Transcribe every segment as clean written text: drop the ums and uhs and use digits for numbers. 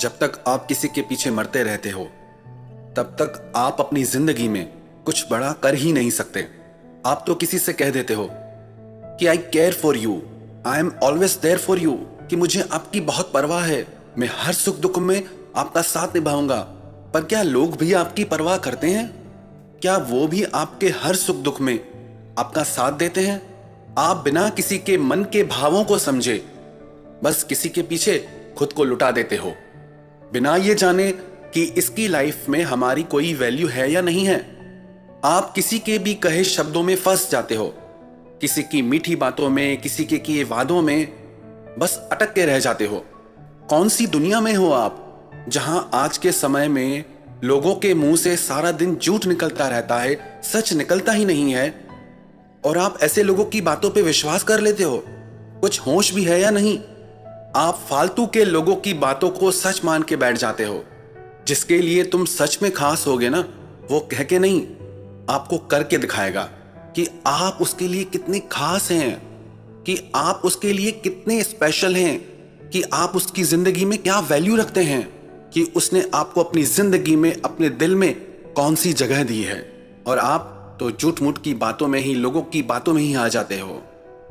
जब तक आप किसी के पीछे मरते रहते हो तब तक आप अपनी जिंदगी में कुछ बड़ा कर ही नहीं सकते। आप तो किसी से कह देते हो कि I care for you, I am always there for you, कि मुझे आपकी बहुत परवाह है, मैं हर सुख दुख में आपका साथ निभाऊंगा। पर क्या लोग भी आपकी परवाह करते हैं? क्या वो भी आपके हर सुख दुख में आपका साथ देते हैं? आप बिना किसी के मन के भावों को समझे बस किसी के पीछे खुद को लुटा देते हो, बिना ये जाने कि इसकी लाइफ में हमारी कोई वैल्यू है या नहीं है। आप किसी के भी कहे शब्दों में फंस जाते हो, किसी की मीठी बातों में, किसी के किए वादों में बस अटक के रह जाते हो। कौन सी दुनिया में हो आप जहां आज के समय में लोगों के मुंह से सारा दिन झूठ निकलता रहता है, सच निकलता ही नहीं है, और आप ऐसे लोगों की बातों पे विश्वास कर लेते हो? कुछ होश भी है या नहीं? आप फालतू के लोगों की बातों को सच मान के बैठ जाते हो। जिसके लिए तुम सच में खास होगे ना, वो कह के नहीं, आपको करके दिखाएगा कि आप उसके लिए कितने खास हैं, कि आप उसके लिए कितने स्पेशल हैं, कि आप उसकी जिंदगी में क्या वैल्यू रखते हैं, कि उसने आपको अपनी जिंदगी में, अपने दिल में कौन सी जगह दी है। और आप तो झूठ मूठ की बातों में ही, लोगों की बातों में ही आ जाते हो।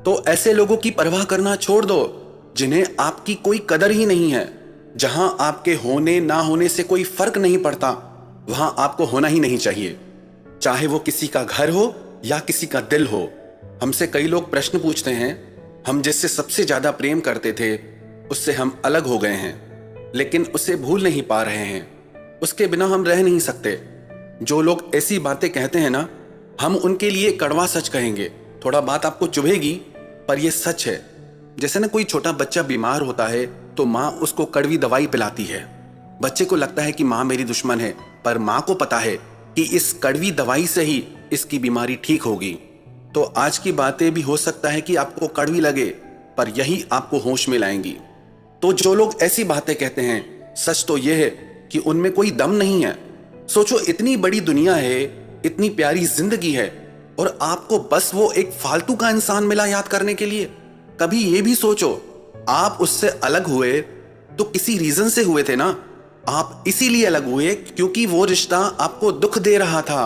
तो ऐसे लोगों की परवाह करना छोड़ दो जिन्हें आपकी कोई कदर ही नहीं है। जहां आपके होने ना होने से कोई फर्क नहीं पड़ता, वहां आपको होना ही नहीं चाहिए, चाहे वो किसी का घर हो या किसी का दिल हो। हमसे कई लोग प्रश्न पूछते हैं, हम जिससे सबसे ज्यादा प्रेम करते थे उससे हम अलग हो गए हैं, लेकिन उसे भूल नहीं पा रहे हैं, उसके बिना हम रह नहीं सकते। जो लोग ऐसी बातें कहते हैं ना, हम उनके लिए कड़वा सच कहेंगे। थोड़ा बात आपको चुभेगी पर यह सच है। जैसे ना कोई छोटा बच्चा बीमार होता है तो माँ उसको कड़वी दवाई पिलाती है। बच्चे को लगता है कि माँ मेरी दुश्मन है, पर माँ को पता है कि इस कड़वी दवाई से ही इसकी बीमारी ठीक होगी। तो आज की बातें भी हो सकता है कि आपको कड़वी लगे, पर यही आपको होश में लाएंगी। तो जो लोग ऐसी बातें कहते हैं, सच तो यह है कि उनमें कोई दम नहीं है। सोचो, इतनी बड़ी दुनिया है, इतनी प्यारी जिंदगी है, और आपको बस वो एक फालतू का इंसान मिला याद करने के लिए। कभी ये भी सोचो, आप उससे अलग हुए तो किसी रीजन से हुए थे ना। आप इसीलिए अलग हुए क्योंकि वो रिश्ता आपको दुख दे रहा था।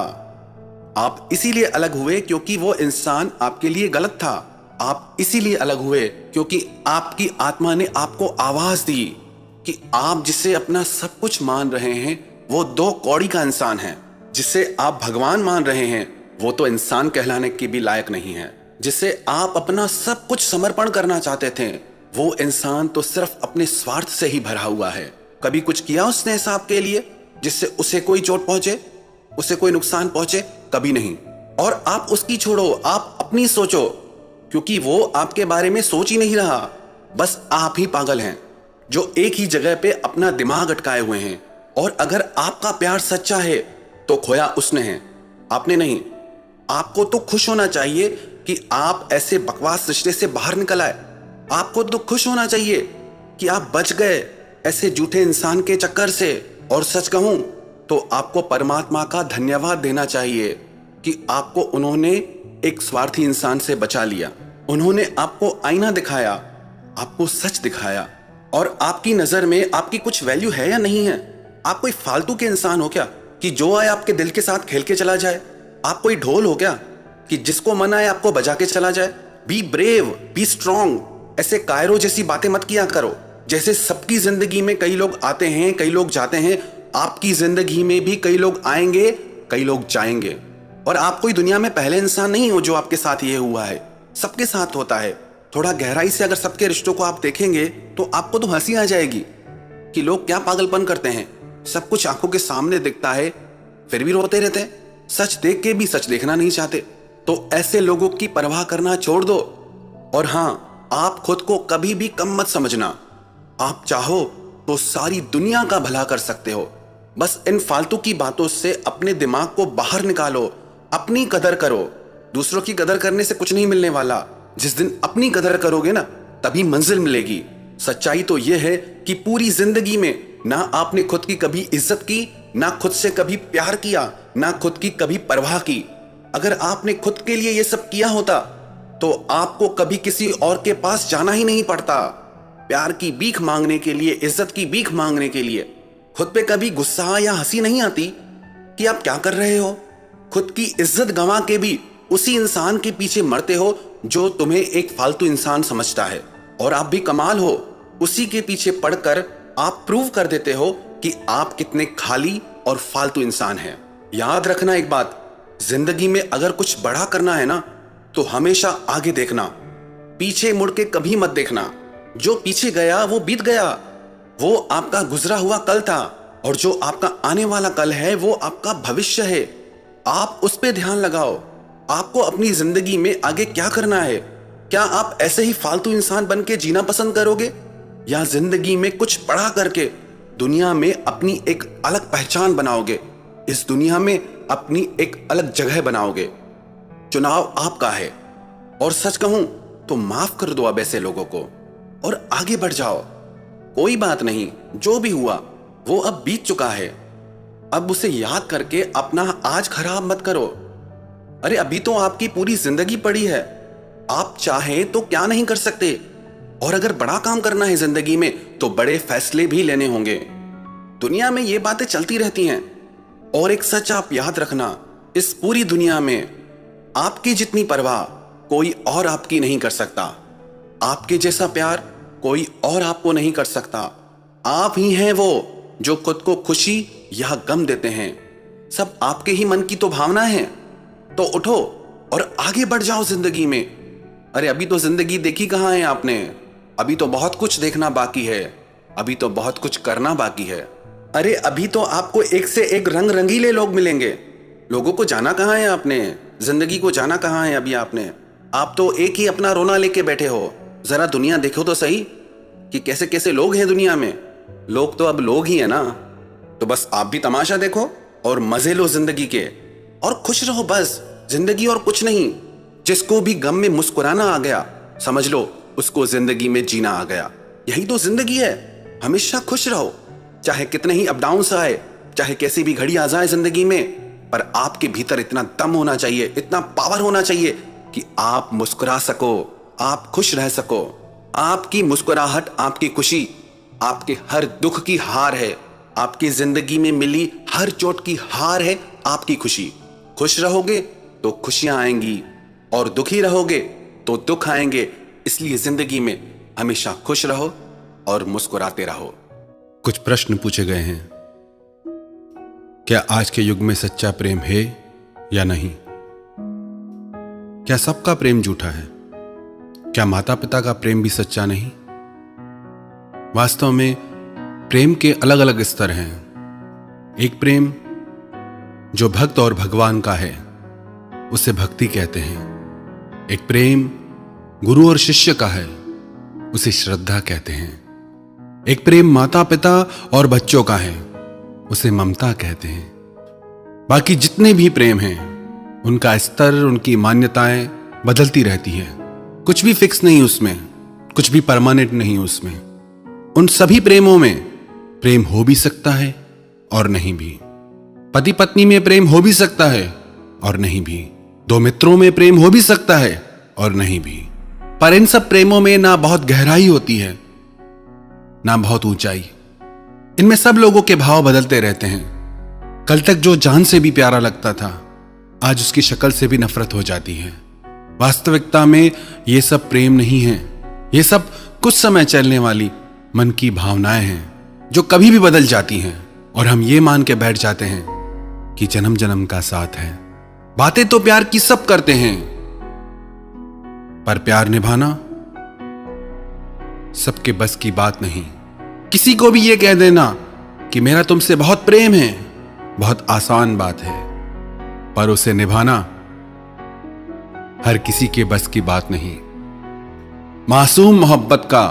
आप इसीलिए अलग हुए क्योंकि वो इंसान आपके लिए गलत था। आप इसीलिए अलग हुए क्योंकि आपकी आत्मा ने आपको आवाज दी कि आप जिसे अपना सब कुछ मान रहे हैं वो दो कौड़ी का इंसान है। जिसे आप भगवान मान रहे हैं वो तो इंसान कहलाने की भी लायक नहीं है। जिसे आप अपना सब कुछ समर्पण करना चाहते थे वो इंसान तो सिर्फ अपने स्वार्थ से ही भरा हुआ है। कभी कुछ किया उसने ऐसा आपके लिए जिससे उसे कोई चोट पहुंचे, उसे कोई नुकसान पहुंचे? कभी नहीं। और आप उसकी छोड़ो, आप अपनी सोचो, क्योंकि वो आपके बारे में सोच ही नहीं रहा। बस आप ही पागल हैं जो एक ही जगह पे अपना दिमाग अटकाए हुए हैं। और अगर आपका प्यार सच्चा है तो खोया उसने है, आपने नहीं। आपको तो खुश होना चाहिए कि आप ऐसे बकवास रिश्ते से बाहर निकल आए। आपको तो खुश होना चाहिए कि आप बच गए ऐसे झूठे इंसान के चक्कर से। और सच कहूं तो आपको परमात्मा का धन्यवाद देना चाहिए कि आपको उन्होंने एक स्वार्थी इंसान से बचा लिया। उन्होंने आपको आईना दिखाया, आपको सच दिखाया, और आपकी नजर में आपकी कुछ वैल्यू है या नहीं है? आप कोई फालतू के इंसान हो क्या कि जो आए आपके दिल के साथ खेल के चला जाए? आप कोई ढोल हो क्या कि जिसको मन आए आपको बजा के चला जाए? Be brave, be strong. ऐसे कायरो जैसी बातें मत किया करो। जैसे सबकी जिंदगी में कई लोग आते हैं, कई लोग जाते हैं, आपकी जिंदगी में भी कई लोग आएंगे, कई लोग जाएंगे। और आप कोई दुनिया में पहले इंसान नहीं हो जो आपके साथ ये हुआ है, सबके साथ होता है। थोड़ा गहराई से अगर सबके रिश्तों को आप देखेंगे तो आपको तो हंसी आ जाएगी कि लोग क्या पागलपन करते हैं। सब कुछ आंखों के सामने दिखता है फिर भी रोते रहते हैं, सच देख के भी सच देखना नहीं चाहते। तो ऐसे लोगों की परवाह करना छोड़ दो। और हाँ, आप खुद को कभी भी कम मत समझना। आप चाहो तो सारी दुनिया का भला कर सकते हो। बस इन फालतू की बातों से अपने दिमाग को बाहर निकालो, अपनी कदर करो। दूसरों की कदर करने से कुछ नहीं मिलने वाला। जिस दिन अपनी कदर करोगे ना, तभी मंजिल मिलेगी। सच्चाई तो यह है कि पूरी जिंदगी में ना आपने खुद की कभी इज्जत की, ना खुद से कभी प्यार किया, ना खुद की कभी परवाह की। अगर आपने खुद के लिए यह सब किया होता तो आपको कभी किसी और के पास जाना ही नहीं पड़ता। प्यार की भीख मांगने के लिए, इज्जत की भीख मांगने के लिए खुद पे कभी गुस्सा या हंसी नहीं आती कि आप क्या कर रहे हो? खुद की इज्जत गंवा के भी उसी इंसान के पीछे मरते हो जो तुम्हें एक फालतू इंसान समझता है। और आप भी कमाल हो, उसी के पीछे पड़कर आप प्रूव कर देते हो कि आप कितने खाली और फालतू इंसान हैं। याद रखना एक बात, जिंदगी में अगर कुछ बड़ा करना है ना तो हमेशा आगे देखना, पीछे मुड़ के कभी मत देखना। जो पीछे गया वो बीत गया, वो आपका गुजरा हुआ कल था, और जो आपका आने वाला कल है वो आपका भविष्य है। आप उस पे ध्यान लगाओ। आपको अपनी जिंदगी में आगे क्या करना है? क्या आप ऐसे ही फालतू इंसान बन के जीना पसंद करोगे, या जिंदगी में कुछ बड़ा करके दुनिया में अपनी एक अलग पहचान बनाओगे, इस दुनिया में अपनी एक अलग जगह बनाओगे? चुनाव आपका है। और सच कहूं तो माफ कर दो अब ऐसे लोगों को और आगे बढ़ जाओ। कोई बात नहीं, जो भी हुआ वो अब बीत चुका है। अब उसे याद करके अपना आज खराब मत करो। अरे अभी तो आपकी पूरी जिंदगी पड़ी है, आप चाहें तो क्या नहीं कर सकते। और अगर बड़ा काम करना है जिंदगी में तो बड़े फैसले भी लेने होंगे। दुनिया में ये बातें चलती रहती हैं, और एक सच आप याद रखना, इस पूरी दुनिया में आपकी जितनी परवाह कोई और आपकी नहीं कर सकता। आपके जैसा प्यार कोई और आपको नहीं कर सकता। आप ही हैं वो जो खुद को खुशी या गम देते हैं। सब आपके ही मन की तो भावना है। तो उठो और आगे बढ़ जाओ जिंदगी में। अरे अभी तो जिंदगी देखी कहां है आपने? अभी तो बहुत कुछ देखना बाकी है, अभी तो बहुत कुछ करना बाकी है। अरे अभी तो आपको एक से एक रंग रंगीले लोग मिलेंगे। लोगों को जाना कहां है आपने? जिंदगी को जाना कहां है अभी आपने? आप तो एक ही अपना रोना लेके बैठे हो। जरा दुनिया देखो तो सही कि कैसे कैसे लोग हैं दुनिया में। लोग तो अब लोग ही है ना। तो बस आप भी तमाशा देखो और मजे लो जिंदगी के, और खुश रहो बस। जिंदगी और कुछ नहीं। जिसको भी गम में मुस्कुराना आ गया, समझ लो उसको जिंदगी में जीना आ गया। यही तो जिंदगी है। हमेशा खुश रहो, चाहे कितने ही अप डाउन्स आए, चाहे कैसी भी घड़ी आ जाए जिंदगी में, पर आपके भीतर इतना दम होना चाहिए, इतना पावर होना चाहिए कि आप मुस्कुरा सको, आप खुश रह सको। आपकी मुस्कुराहट, आपकी खुशी, आपके हर दुख की हार है। आपकी जिंदगी में मिली हर चोट की हार है आपकी खुशी। खुश रहोगे तो खुशियां आएंगी, और दुखी रहोगे तो दुख आएंगे। इसलिए जिंदगी में हमेशा खुश रहो और मुस्कुराते रहो। कुछ प्रश्न पूछे गए हैं। क्या आज के युग में सच्चा प्रेम है या नहीं? क्या सबका प्रेम झूठा है? क्या माता पिता का प्रेम भी सच्चा नहीं? वास्तव में प्रेम के अलग अलग स्तर हैं। एक प्रेम जो भक्त और भगवान का है उसे भक्ति कहते हैं। एक प्रेम गुरु और शिष्य का है उसे श्रद्धा कहते हैं। एक प्रेम माता पिता और बच्चों का है उसे ममता कहते हैं। बाकी जितने भी प्रेम हैं उनका स्तर, उनकी मान्यताएं बदलती रहती हैं। कुछ भी फिक्स नहीं उसमें, कुछ भी परमानेंट नहीं उसमें। उन सभी प्रेमों में प्रेम हो भी सकता है और नहीं भी। पति पत्नी में प्रेम हो भी सकता है और नहीं भी। दो मित्रों में प्रेम हो भी सकता है और नहीं भी। पर इन सब प्रेमों में ना बहुत गहराई होती है ना बहुत ऊंचाई। इनमें सब लोगों के भाव बदलते रहते हैं। कल तक जो जान से भी प्यारा लगता था आज उसकी शक्ल से भी नफरत हो जाती है। वास्तविकता में ये सब प्रेम नहीं है। ये सब कुछ समय चलने वाली मन की भावनाएं हैं जो कभी भी बदल जाती हैं, और हम ये मान के बैठ जाते हैं कि जन्म जन्म का साथ है। बातें तो प्यार की सब करते हैं, पर प्यार निभाना सबके बस की बात नहीं। किसी को भी ये कह देना कि मेरा तुमसे बहुत प्रेम है बहुत आसान बात है, पर उसे निभाना हर किसी के बस की बात नहीं। मासूम मोहब्बत का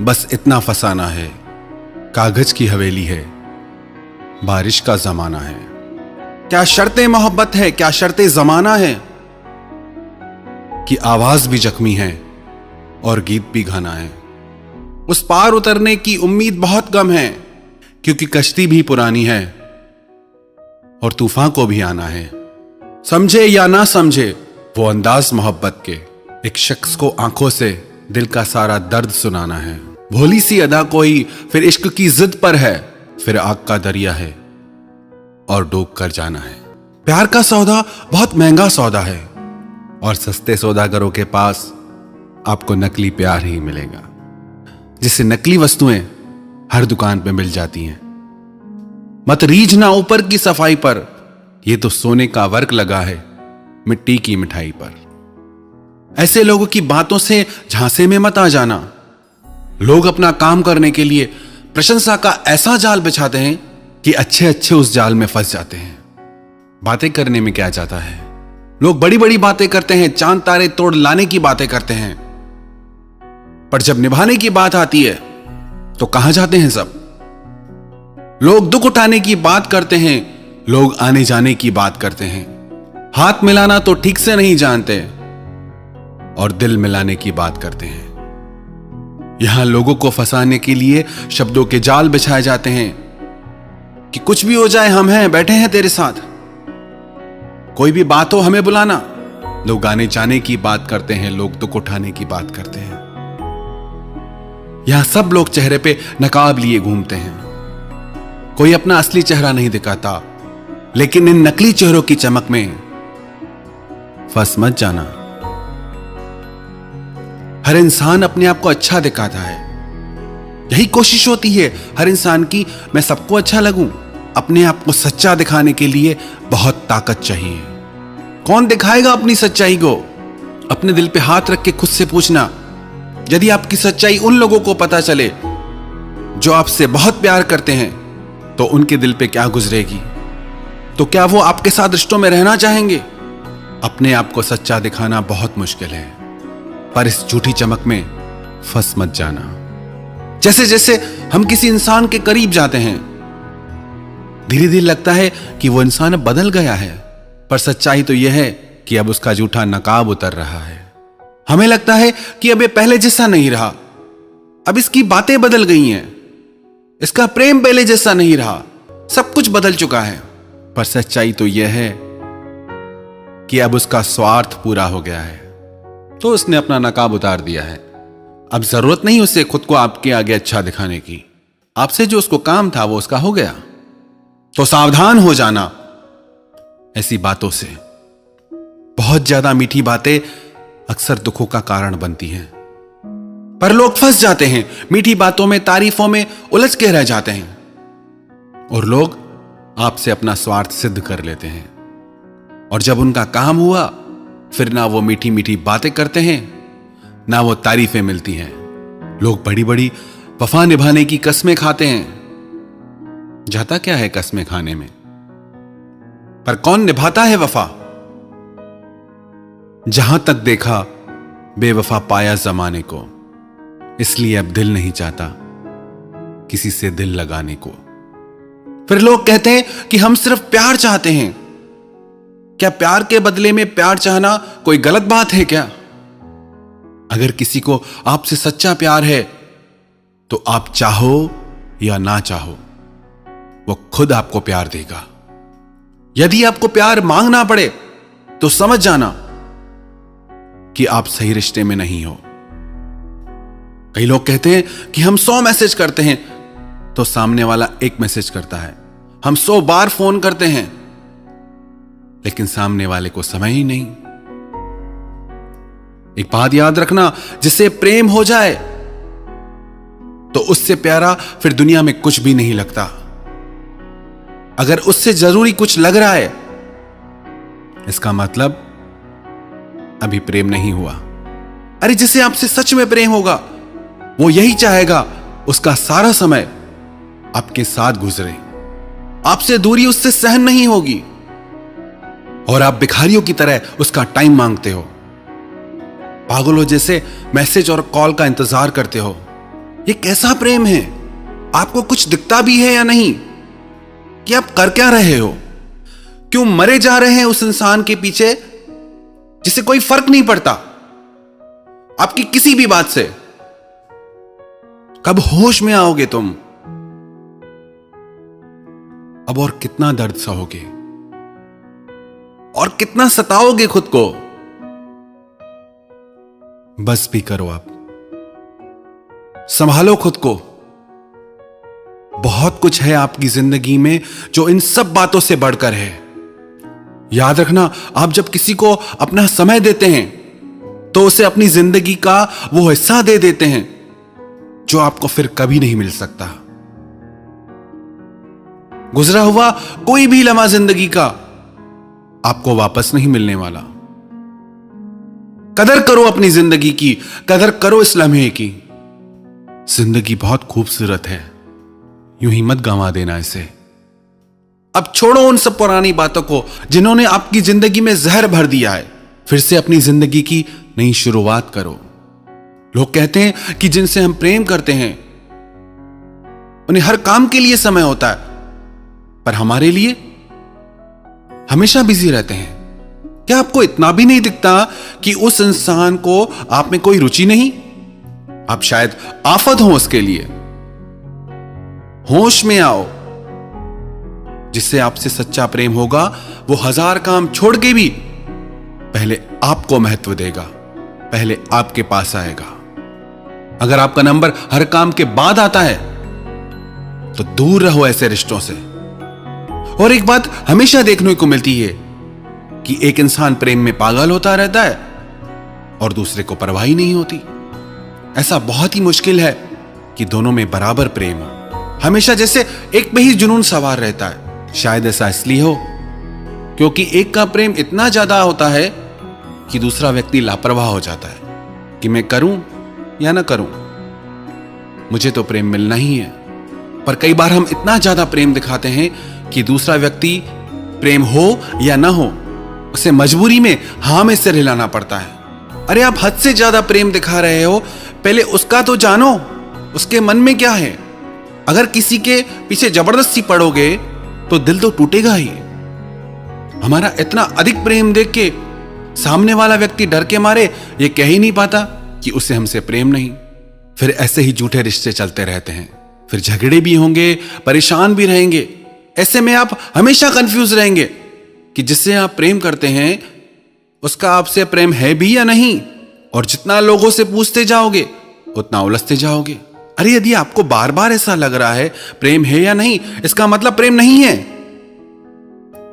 बस इतना फसाना है, कागज की हवेली है, बारिश का जमाना है। क्या शर्तें मोहब्बत है, क्या शर्तें जमाना है कि आवाज भी जख्मी है और गीत भी गाना है। उस पार उतरने की उम्मीद बहुत कम है, क्योंकि कश्ती भी पुरानी है और तूफान को भी आना है। समझे या ना समझे, वो अंदाज मोहब्बत के एक शख्स को आंखों से दिल का सारा दर्द सुनाना है। भोली सी अदा कोई, फिर इश्क की जिद पर है, फिर आग का दरिया है और डूब कर जाना है। प्यार का सौदा बहुत महंगा सौदा है और सस्ते सौदागरों के पास आपको नकली प्यार ही मिलेगा, जिससे नकली वस्तुएं हर दुकान पे मिल जाती हैं। मत रीझना ऊपर की सफाई पर, यह तो सोने का वर्क लगा है मिट्टी की मिठाई पर। ऐसे लोगों की बातों से झांसे में मत आ जाना। लोग अपना काम करने के लिए प्रशंसा का ऐसा जाल बिछाते हैं कि अच्छे अच्छे उस जाल में फंस जाते हैं। बातें करने में क्या जाता है, लोग बड़ी बड़ी बातें करते हैं, चांद तारे तोड़ लाने की बातें करते हैं, पर जब निभाने की बात आती है तो कहां जाते हैं सब। लोग दुख उठाने की बात करते हैं, लोग आने जाने की बात करते हैं, हाथ मिलाना तो ठीक से नहीं जानते और दिल मिलाने की बात करते हैं। यहां लोगों को फंसाने के लिए शब्दों के जाल बिछाए जाते हैं कि कुछ भी हो जाए हम हैं, बैठे हैं तेरे साथ, कोई भी बात हो हमें बुलाना। लोग आने जाने की बात करते हैं, लोग दुख उठाने की बात करते हैं। यहां सब लोग चेहरे पे नकाब लिए घूमते हैं, कोई अपना असली चेहरा नहीं दिखाता, लेकिन इन नकली चेहरों की चमक में फंस मत जाना। हर इंसान अपने आप को अच्छा दिखाता है, यही कोशिश होती है हर इंसान की, मैं सबको अच्छा लगूं। अपने आप को सच्चा दिखाने के लिए बहुत ताकत चाहिए। कौन दिखाएगा अपनी सच्चाई को? अपने दिल पे हाथ रख के खुद से पूछना, यदि आपकी सच्चाई उन लोगों को पता चले जो आपसे बहुत प्यार करते हैं, तो उनके दिल पे क्या गुजरेगी? तो क्या वो आपके साथ रिश्तों में रहना चाहेंगे? अपने आप को सच्चा दिखाना बहुत मुश्किल है, पर इस झूठी चमक में फंस मत जाना। जैसे जैसे हम किसी इंसान के करीब जाते हैं, धीरे धीरे लगता है कि वो इंसान अब बदल गया है, पर सच्चाई तो यह है कि अब उसका झूठा नकाब उतर रहा है। हमें लगता है कि अब ये पहले जैसा नहीं रहा, अब इसकी बातें बदल गई हैं, इसका प्रेम पहले जैसा नहीं रहा, सब कुछ बदल चुका है। पर सच्चाई तो यह है कि अब उसका स्वार्थ पूरा हो गया है, तो उसने अपना नकाब उतार दिया है। अब जरूरत नहीं उसे खुद को आपके आगे अच्छा दिखाने की। आपसे जो उसको काम था वो उसका हो गया। तो सावधान हो जाना ऐसी बातों से। बहुत ज्यादा मीठी बातें अक्सर दुखों का कारण बनती हैं, पर लोग फंस जाते हैं मीठी बातों में, तारीफों में उलझ के रह जाते हैं, और लोग आपसे अपना स्वार्थ सिद्ध कर लेते हैं। और जब उनका काम हुआ, फिर ना वो मीठी मीठी बातें करते हैं, ना वो तारीफें मिलती हैं। लोग बड़ी बड़ी वफा निभाने की कस्में खाते हैं। जाता क्या है कस्में खाने में, पर कौन निभाता है वफा? जहां तक देखा बेवफा पाया जमाने को, इसलिए अब दिल नहीं चाहता किसी से दिल लगाने को। फिर लोग कहते हैं कि हम सिर्फ प्यार चाहते हैं। क्या प्यार के बदले में प्यार चाहना कोई गलत बात है क्या? अगर किसी को आपसे सच्चा प्यार है, तो आप चाहो या ना चाहो, वो खुद आपको प्यार देगा। यदि आपको प्यार मांगना पड़े, तो समझ जाना कि आप सही रिश्ते में नहीं हो। कई लोग कहते हैं कि हम 100 मैसेज करते हैं, तो सामने वाला एक मैसेज करता है। हम 100 बार फोन करते हैं, लेकिन सामने वाले को समय ही नहीं। एक बात याद रखना, जिससे प्रेम हो जाए तो उससे प्यारा फिर दुनिया में कुछ भी नहीं लगता। अगर उससे जरूरी कुछ लग रहा है, इसका मतलब अभी प्रेम नहीं हुआ। अरे जिसे आपसे सच में प्रेम होगा, वो यही चाहेगा उसका सारा समय आपके साथ गुजरे। आपसे दूरी उससे सहन नहीं होगी, और आप भिखारियों की तरह उसका टाइम मांगते हो, पागलों जैसे मैसेज और कॉल का इंतजार करते हो। ये कैसा प्रेम है? आपको कुछ दिखता भी है या नहीं कि आप कर क्या रहे हो? क्यों मरे जा रहे हैं उस इंसान के पीछे जिसे कोई फर्क नहीं पड़ता आपकी किसी भी बात से? कब होश में आओगे तुम? अब और कितना दर्द सहोगे और कितना सताओगे खुद को? बस भी करो आप। संभालो खुद को। बहुत कुछ है आपकी जिंदगी में जो इन सब बातों से बढ़कर है। याद रखना, आप जब किसी को अपना समय देते हैं तो उसे अपनी जिंदगी का वो हिस्सा दे देते हैं जो आपको फिर कभी नहीं मिल सकता। गुजरा हुआ कोई भी लम्हा जिंदगी का आपको वापस नहीं मिलने वाला। कदर करो अपनी जिंदगी की, कदर करो इस लम्हे की। जिंदगी बहुत खूबसूरत है, यूं ही मत गंवा देना इसे। अब छोड़ो उन सब पुरानी बातों को जिन्होंने आपकी जिंदगी में जहर भर दिया है। फिर से अपनी जिंदगी की नई शुरुआत करो। लोग कहते हैं कि जिनसे हम प्रेम करते हैं उन्हें हर काम के लिए समय होता है, पर हमारे लिए हमेशा बिजी रहते हैं। क्या आपको इतना भी नहीं दिखता कि उस इंसान को आप में कोई रुचि नहीं? आप शायद आफत हो उसके लिए। होश में आओ। जिससे आपसे सच्चा प्रेम होगा वो हजार काम छोड़ के भी पहले आपको महत्व देगा, पहले आपके पास आएगा। अगर आपका नंबर हर काम के बाद आता है तो दूर रहो ऐसे रिश्तों से। और एक बात हमेशा देखने को मिलती है कि एक इंसान प्रेम में पागल होता रहता है और दूसरे को परवाह ही नहीं होती। ऐसा बहुत ही मुश्किल है कि दोनों में बराबर प्रेम हो। हमेशा जैसे एक पे ही जुनून सवार रहता है। शायद ऐसा इसलिए हो क्योंकि एक का प्रेम इतना ज्यादा होता है कि दूसरा व्यक्ति लापरवाह हो जाता है कि मैं करूं या ना करूं, मुझे तो प्रेम मिलना ही है। पर कई बार हम इतना ज्यादा प्रेम दिखाते हैं कि दूसरा व्यक्ति प्रेम हो या ना हो उसे मजबूरी में हां में सिर हिलाना पड़ता है। अरे आप हद से ज्यादा प्रेम दिखा रहे हो, पहले उसका तो जानो, उसके मन में क्या है। अगर किसी के पीछे जबरदस्ती पड़ोगे तो दिल तो टूटेगा ही। हमारा इतना अधिक प्रेम देख के सामने वाला व्यक्ति डर के मारे ये कह ही नहीं पाता कि उसे हमसे प्रेम नहीं। फिर ऐसे ही झूठे रिश्ते चलते रहते हैं। फिर झगड़े भी होंगे, परेशान भी रहेंगे। ऐसे में आप हमेशा कंफ्यूज रहेंगे कि जिससे आप प्रेम करते हैं उसका आपसे प्रेम है भी या नहीं। और जितना लोगों से पूछते जाओगे उतना उलझते जाओगे। अरे यदि आपको बार बार ऐसा लग रहा है प्रेम है या नहीं, इसका मतलब प्रेम नहीं है।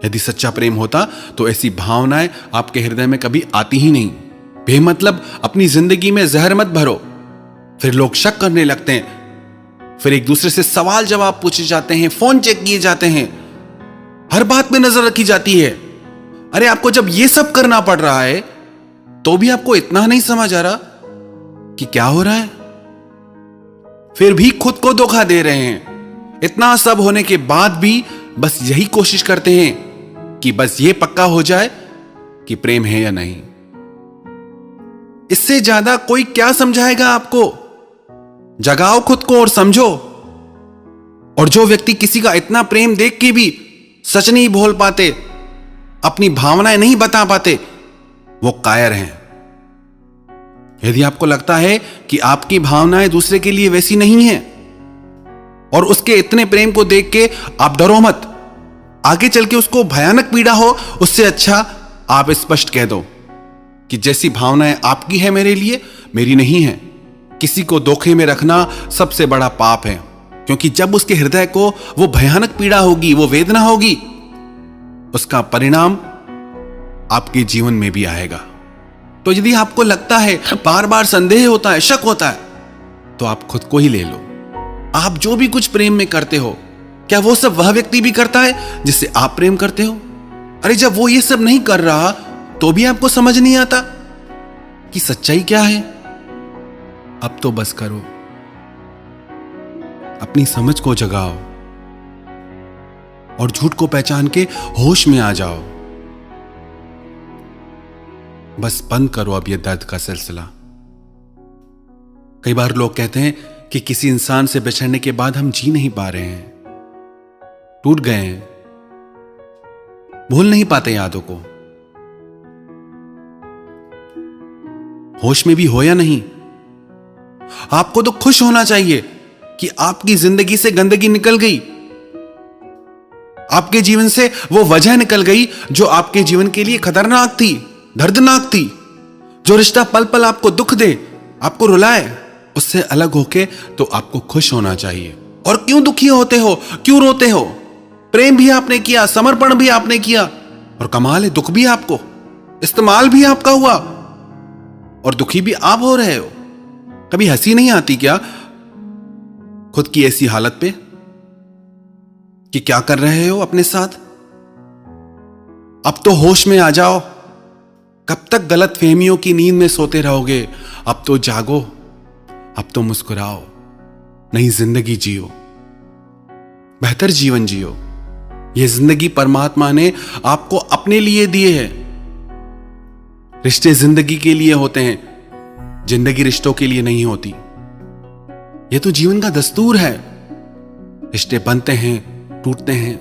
यदि सच्चा प्रेम होता तो ऐसी भावनाएं आपके हृदय में कभी आती ही नहीं। बेमतलब अपनी जिंदगी में जहर मत भरो। फिर लोग शक करने लगते हैं, फिर एक दूसरे से सवाल जवाब पूछे जाते हैं, फोन चेक किए जाते हैं, हर बात में नजर रखी जाती है। अरे आपको जब ये सब करना पड़ रहा है तो भी आपको इतना नहीं समझ आ रहा कि क्या हो रहा है। फिर भी खुद को धोखा दे रहे हैं। इतना सब होने के बाद भी बस यही कोशिश करते हैं कि बस ये पक्का हो जाए कि प्रेम है या नहीं। इससे ज्यादा कोई क्या समझाएगा आपको। जगाओ खुद को और समझो। और जो व्यक्ति किसी का इतना प्रेम देख के भी सच नहीं बोल पाते, अपनी भावनाएं नहीं बता पाते, वो कायर हैं। यदि आपको लगता है कि आपकी भावनाएं दूसरे के लिए वैसी नहीं हैं और उसके इतने प्रेम को देख के आप डरो मत। आगे चल के उसको भयानक पीड़ा हो, उससे अच्छा आप स्पष्ट कह दो कि जैसी भावनाएं आपकी है मेरे लिए, मेरी नहीं है। किसी को धोखे में रखना सबसे बड़ा पाप है, क्योंकि जब उसके हृदय को वो भयानक पीड़ा होगी, वो वेदना होगी, उसका परिणाम आपके जीवन में भी आएगा। तो यदि आपको लगता है, बार बार संदेह होता है, शक होता है, तो आप खुद को ही ले लो। आप जो भी कुछ प्रेम में करते हो, क्या वो सब वह व्यक्ति भी करता है जिससे आप प्रेम करते हो? अरे जब वो ये सब नहीं कर रहा तो भी आपको समझ नहीं आता कि सच्चाई क्या है। अब तो बस करो, अपनी समझ को जगाओ और झूठ को पहचान के होश में आ जाओ। बस बंद करो अब ये दर्द का सिलसिला। कई बार लोग कहते हैं कि किसी इंसान से बिछड़ने के बाद हम जी नहीं पा रहे हैं, टूट गए हैं, भूल नहीं पाते यादों को। होश में भी हो या नहीं, आपको तो खुश होना चाहिए कि आपकी जिंदगी से गंदगी निकल गई, आपके जीवन से वो वजह निकल गई जो आपके जीवन के लिए खतरनाक थी, दर्दनाक थी। जो रिश्ता पल पल आपको दुख दे, आपको रुलाए, उससे अलग होके तो आपको खुश होना चाहिए। और क्यों दुखी होते हो, क्यों रोते हो? प्रेम भी आपने किया, समर्पण भी आपने किया, और कमाल है दुख भी आपको, इस्तेमाल भी आपका हुआ, और दुखी भी आप हो रहे हो। कभी हंसी नहीं आती क्या खुद की ऐसी हालत पे कि क्या कर रहे हो अपने साथ? अब तो होश में आ जाओ। कब तक गलत फहमियों की नींद में सोते रहोगे? अब तो जागो, अब तो मुस्कुराओ, नई जिंदगी जियो, बेहतर जीवन जियो। यह जिंदगी परमात्मा ने आपको अपने लिए दिए है। रिश्ते जिंदगी के लिए होते हैं, जिंदगी रिश्तों के लिए नहीं होती। यह तो जीवन का दस्तूर है। रिश्ते बनते हैं, टूटते हैं,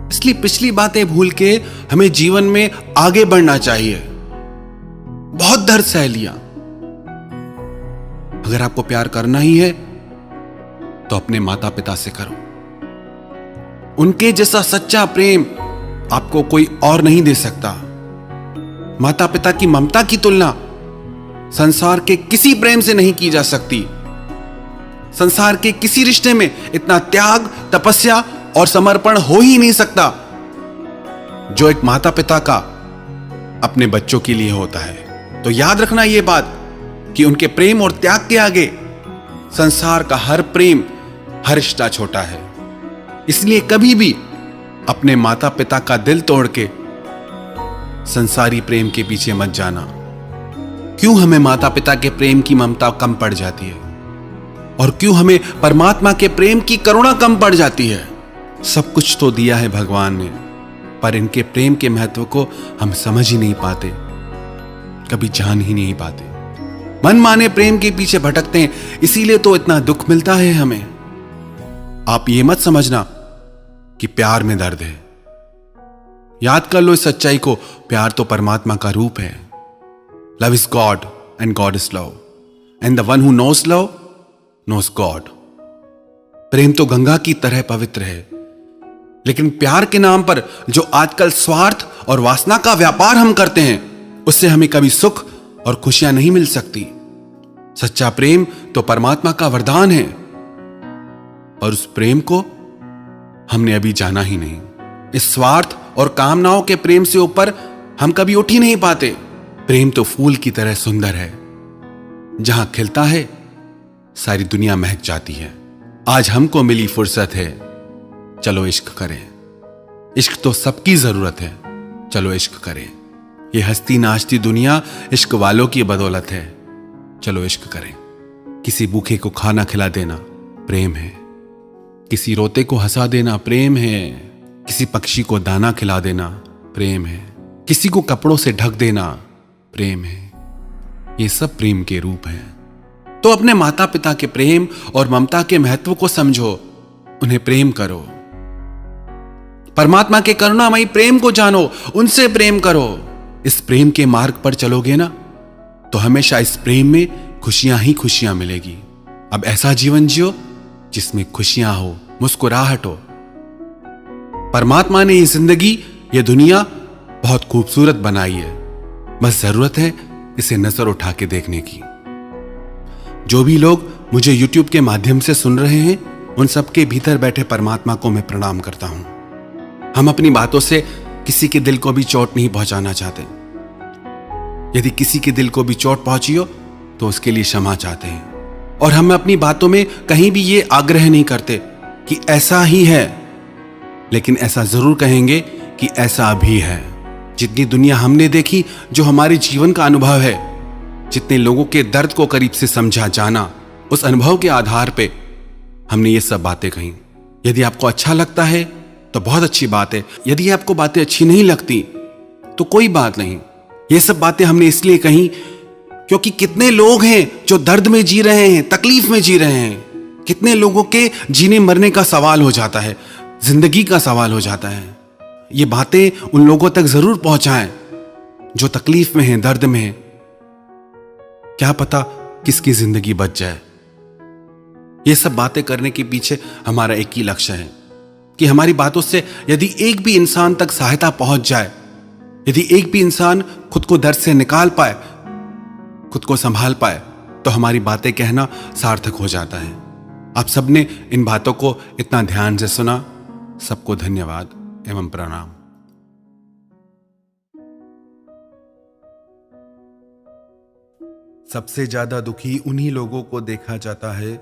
इसलिए पिछली बातें भूल के हमें जीवन में आगे बढ़ना चाहिए। बहुत दर्द सह लिया। अगर आपको प्यार करना ही है तो अपने माता पिता से करो। उनके जैसा सच्चा प्रेम आपको कोई और नहीं दे सकता। माता पिता की ममता की तुलना संसार के किसी प्रेम से नहीं की जा सकती। संसार के किसी रिश्ते में इतना त्याग, तपस्या और समर्पण हो ही नहीं सकता जो एक माता पिता का अपने बच्चों के लिए होता है। तो याद रखना यह बात कि उनके प्रेम और त्याग के आगे संसार का हर प्रेम, हर रिश्ता छोटा है। इसलिए कभी भी अपने माता पिता का दिल तोड़ के संसारी प्रेम के पीछे मत जाना। क्यों हमें माता पिता के प्रेम की ममता कम पड़ जाती है, और क्यों हमें परमात्मा के प्रेम की करुणा कम पड़ जाती है? सब कुछ तो दिया है भगवान ने, पर इनके प्रेम के महत्व को हम समझ ही नहीं पाते, कभी जान ही नहीं पाते। मनमाने प्रेम के पीछे भटकते हैं, इसीलिए तो इतना दुख मिलता है हमें। आप ये मत समझना कि प्यार में दर्द है। याद कर लो इस सच्चाई को, प्यार तो परमात्मा का रूप है। Love is God and God is love, and the one who knows love knows God. प्रेम तो गंगा की तरह पवित्र है, लेकिन प्यार के नाम पर जो आजकल स्वार्थ और वासना का व्यापार हम करते हैं, उससे हमें कभी सुख और खुशियां नहीं मिल सकती। सच्चा प्रेम तो परमात्मा का वरदान है, और उस प्रेम को हमने अभी जाना ही नहीं। इस स्वार्थ और कामनाओं के प्रेम से ऊपर हम कभी उठ ही नहीं पाते। प्रेम तो फूल की तरह सुंदर है, जहां खिलता है सारी दुनिया महक जाती है। आज हमको मिली फुर्सत है, चलो इश्क करें। इश्क तो सबकी जरूरत है, चलो इश्क करें। ये हंसती नाचती दुनिया इश्क वालों की बदौलत है, चलो इश्क करें। किसी भूखे को खाना खिला देना प्रेम है, किसी रोते को हंसा देना प्रेम है, किसी पक्षी को दाना खिला देना प्रेम है, किसी को कपड़ों से ढक देना प्रेम है। ये सब प्रेम के रूप हैं। तो अपने माता पिता के प्रेम और ममता के महत्व को समझो, उन्हें प्रेम करो। परमात्मा के करुणामयी प्रेम को जानो, उनसे प्रेम करो। इस प्रेम के मार्ग पर चलोगे ना, तो हमेशा इस प्रेम में खुशियां ही खुशियां मिलेगी। अब ऐसा जीवन जियो जिसमें खुशियां हो, मुस्कुराहट हो। परमात्मा ने ये जिंदगी, ये दुनिया बहुत खूबसूरत बनाई है, बस जरूरत है इसे नजर उठा के देखने की। जो भी लोग मुझे YouTube के माध्यम से सुन रहे हैं, उन सबके भीतर बैठे परमात्मा को मैं प्रणाम करता हूं। हम अपनी बातों से किसी के दिल को भी चोट नहीं पहुंचाना चाहते। यदि किसी के दिल को भी चोट पहुंची हो तो उसके लिए क्षमा चाहते हैं, और हम अपनी बातों में कहीं भी ये आग्रह नहीं करते कि ऐसा ही है, लेकिन ऐसा जरूर कहेंगे कि ऐसा भी है। जितनी दुनिया हमने देखी, जो हमारे जीवन का अनुभव है, जितने लोगों के दर्द को करीब से समझा जाना, उस अनुभव के आधार पे हमने ये सब बातें कही। यदि आपको अच्छा लगता है तो बहुत अच्छी बात है, यदि आपको बातें अच्छी नहीं लगती तो कोई बात नहीं। ये सब बातें हमने इसलिए कही क्योंकि कितने लोग हैं जो दर्द में जी रहे हैं, तकलीफ में जी रहे हैं। कितने लोगों के जीने मरने का सवाल हो जाता है, जिंदगी का सवाल हो जाता है। ये बातें उन लोगों तक जरूर पहुंचाएं जो तकलीफ में हैं, दर्द में हैं। क्या पता किसकी जिंदगी बच जाए। ये सब बातें करने के पीछे हमारा एक ही लक्ष्य है कि हमारी बातों से यदि एक भी इंसान तक सहायता पहुंच जाए, यदि एक भी इंसान खुद को दर्द से निकाल पाए, खुद को संभाल पाए, तो हमारी बातें कहना सार्थक हो जाता है। आप सबने इन बातों को इतना ध्यान से सुना, सबको धन्यवाद एवं प्रणाम। सबसे ज्यादा दुखी उन्हीं लोगों को देखा जाता है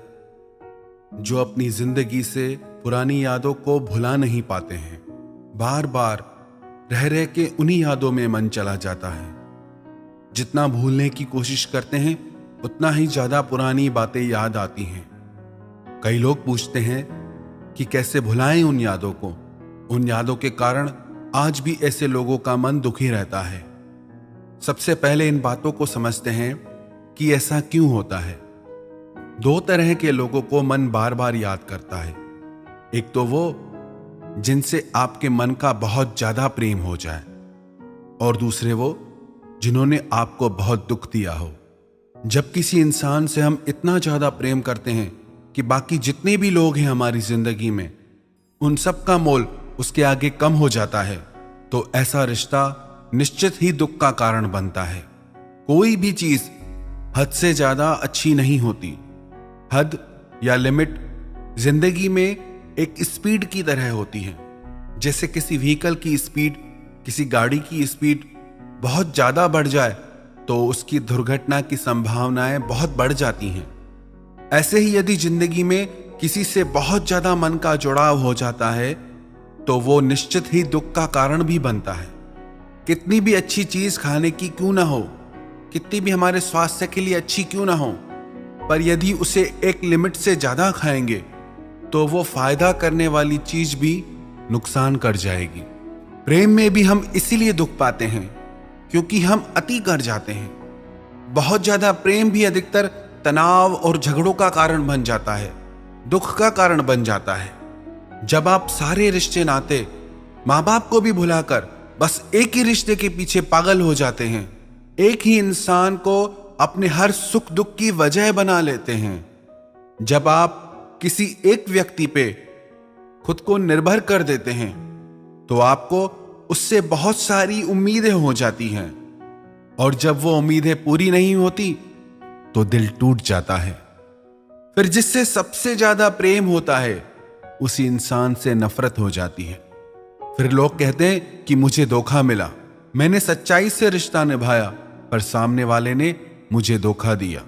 जो अपनी जिंदगी से पुरानी यादों को भुला नहीं पाते हैं। बार बार रह रह के उन्हीं यादों में मन चला जाता है। जितना भूलने की कोशिश करते हैं उतना ही ज्यादा पुरानी बातें याद आती हैं। कई लोग पूछते हैं कि कैसे भुलाएं उन यादों को। उन यादों के कारण आज भी ऐसे लोगों का मन दुखी रहता है। सबसे पहले इन बातों को समझते हैं कि ऐसा क्यों होता है। दो तरह के लोगों को मन बार बार याद करता है। एक तो वो जिनसे आपके मन का बहुत ज्यादा प्रेम हो जाए, और दूसरे वो जिन्होंने आपको बहुत दुख दिया हो। जब किसी इंसान से हम इतना ज्यादा प्रेम करते हैं कि बाकी जितने भी लोग हैं हमारी जिंदगी में, उन सब का मोल उसके आगे कम हो जाता है, तो ऐसा रिश्ता निश्चित ही दुख का कारण बनता है। कोई भी चीज हद से ज्यादा अच्छी नहीं होती। हद या लिमिट जिंदगी में एक स्पीड की तरह होती है। जैसे किसी व्हीकल की स्पीड, किसी गाड़ी की स्पीड बहुत ज्यादा बढ़ जाए तो उसकी दुर्घटना की संभावनाएं बहुत बढ़ जाती हैं। ऐसे ही यदि जिंदगी में किसी से बहुत ज्यादा मन का जुड़ाव हो जाता है तो वो निश्चित ही दुख का कारण भी बनता है। कितनी भी अच्छी चीज खाने की क्यों ना हो, कितनी भी हमारे स्वास्थ्य के लिए अच्छी क्यों ना हो, पर यदि उसे एक लिमिट से ज्यादा खाएंगे तो वो फायदा करने वाली चीज भी नुकसान कर जाएगी। प्रेम में भी हम इसीलिए दुख पाते हैं क्योंकि हम अति कर जाते हैं। बहुत ज्यादा प्रेम भी अधिकतर तनाव और झगड़ों का कारण बन जाता है, दुख का कारण बन जाता है। जब आप सारे रिश्ते नाते, माँ बाप को भी भुलाकर बस एक ही रिश्ते के पीछे पागल हो जाते हैं, एक ही इंसान को अपने हर सुख दुख की वजह बना लेते हैं। जब आप किसी एक व्यक्ति पे खुद को निर्भर कर देते हैं तो आपको उससे बहुत सारी उम्मीदें हो जाती हैं, और जब वो उम्मीदें पूरी नहीं होती तो दिल टूट जाता है। फिर जिससे सबसे ज्यादा प्रेम होता है उसी इंसान से नफरत हो जाती है। फिर लोग कहते हैं कि मुझे धोखा मिला, मैंने सच्चाई से रिश्ता निभाया पर सामने वाले ने मुझे धोखा दिया।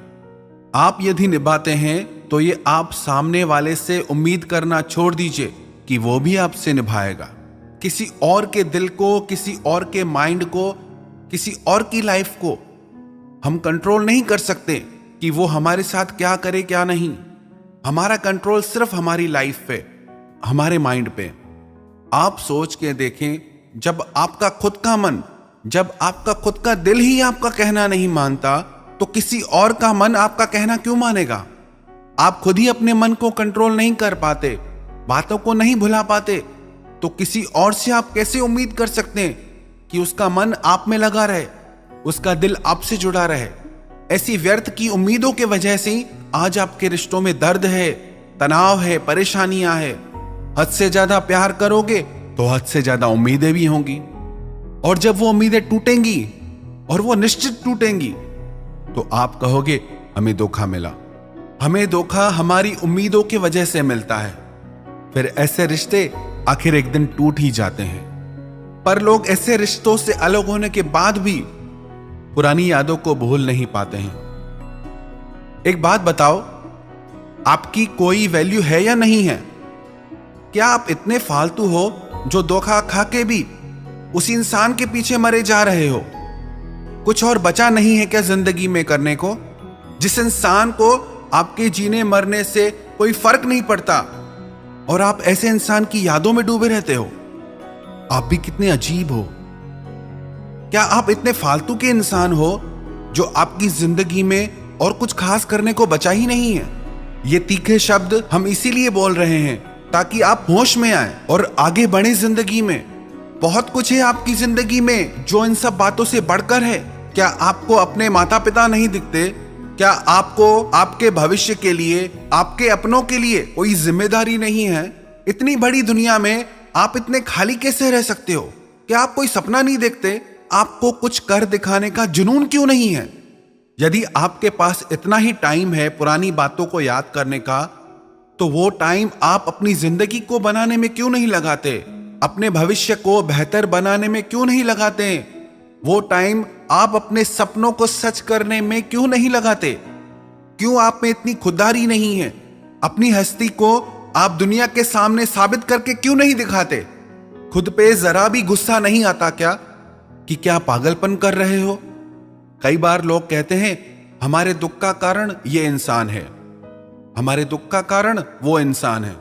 आप यदि निभाते हैं तो ये आप सामने वाले से उम्मीद करना छोड़ दीजिए कि वो भी आपसे निभाएगा। किसी और के दिल को, किसी और के माइंड को, किसी और की लाइफ को हम कंट्रोल नहीं कर सकते कि वो हमारे साथ क्या करे क्या नहीं। हमारा कंट्रोल सिर्फ हमारी लाइफ पे, हमारे माइंड पे। आप सोच के देखें, जब आपका खुद का मन, जब आपका खुद का दिल ही आपका कहना नहीं मानता तो किसी और का मन आपका कहना क्यों मानेगा। आप खुद ही अपने मन को कंट्रोल नहीं कर पाते, बातों को नहीं भुला पाते, तो किसी और से आप कैसे उम्मीद कर सकते हैं कि उसका मन आप में लगा रहे, उसका दिल आपसे जुड़ा रहे। ऐसी व्यर्थ की उम्मीदों के वजह से ही आज आपके रिश्तों में दर्द है, तनाव है, परेशानियां है। हद से ज्यादा प्यार करोगे तो हद से ज्यादा उम्मीदें भी होंगी, और जब वो उम्मीदें टूटेंगी, और वो निश्चित टूटेंगी, तो आप कहोगे हमें धोखा मिला। हमें धोखा हमारी उम्मीदों की वजह से मिलता है। फिर ऐसे रिश्ते आखिर एक दिन टूट ही जाते हैं। पर लोग ऐसे रिश्तों से अलग होने के बाद भी पुरानी यादों को भूल नहीं पाते हैं। एक बात बताओ, आपकी कोई वैल्यू है या नहीं है? क्या आप इतने फालतू हो जो धोखा खा के भी उसी इंसान के पीछे मरे जा रहे हो? कुछ और बचा नहीं है क्या जिंदगी में करने को? जिस इंसान को आपके जीने मरने से कोई फर्क नहीं पड़ता और आप ऐसे इंसान की यादों में डूबे रहते हो। आप भी कितने अजीब हो। क्या आप इतने फालतू के इंसान हो जो आपकी जिंदगी में और कुछ खास करने को बचा ही नहीं है? ये तीखे शब्द हम इसीलिए बोल रहे हैं ताकि आप होश में आए और आगे बढ़े जिंदगी में। बहुत कुछ है आपकी जिंदगी में जो इन सब बातों से बढ़कर है। क्या आपको अपने माता पिता नहीं दिखते? क्या आपको आपके भविष्य के लिए, आपके अपनों के लिए कोई जिम्मेदारी नहीं है? इतनी बड़ी दुनिया में आप इतने खाली कैसे रह सकते हो? क्या आप कोई सपना नहीं देखते? आपको कुछ कर दिखाने का जुनून क्यों नहीं है? यदि आपके पास इतना ही टाइम है पुरानी बातों को याद करने का, तो वो टाइम आप अपनी जिंदगी को बनाने में क्यों नहीं लगाते? अपने भविष्य को बेहतर बनाने में क्यों नहीं लगाते? वो टाइम आप अपने सपनों को सच करने में क्यों नहीं लगाते? क्यों आप में इतनी खुददारी नहीं है? अपनी हस्ती को आप दुनिया के सामने साबित करके क्यों नहीं दिखाते? खुद पे जरा भी गुस्सा नहीं आता क्या कि क्या पागलपन कर रहे हो? कई बार लोग कहते हैं हमारे दुख का कारण ये इंसान है, हमारे दुख का कारण वो इंसान है,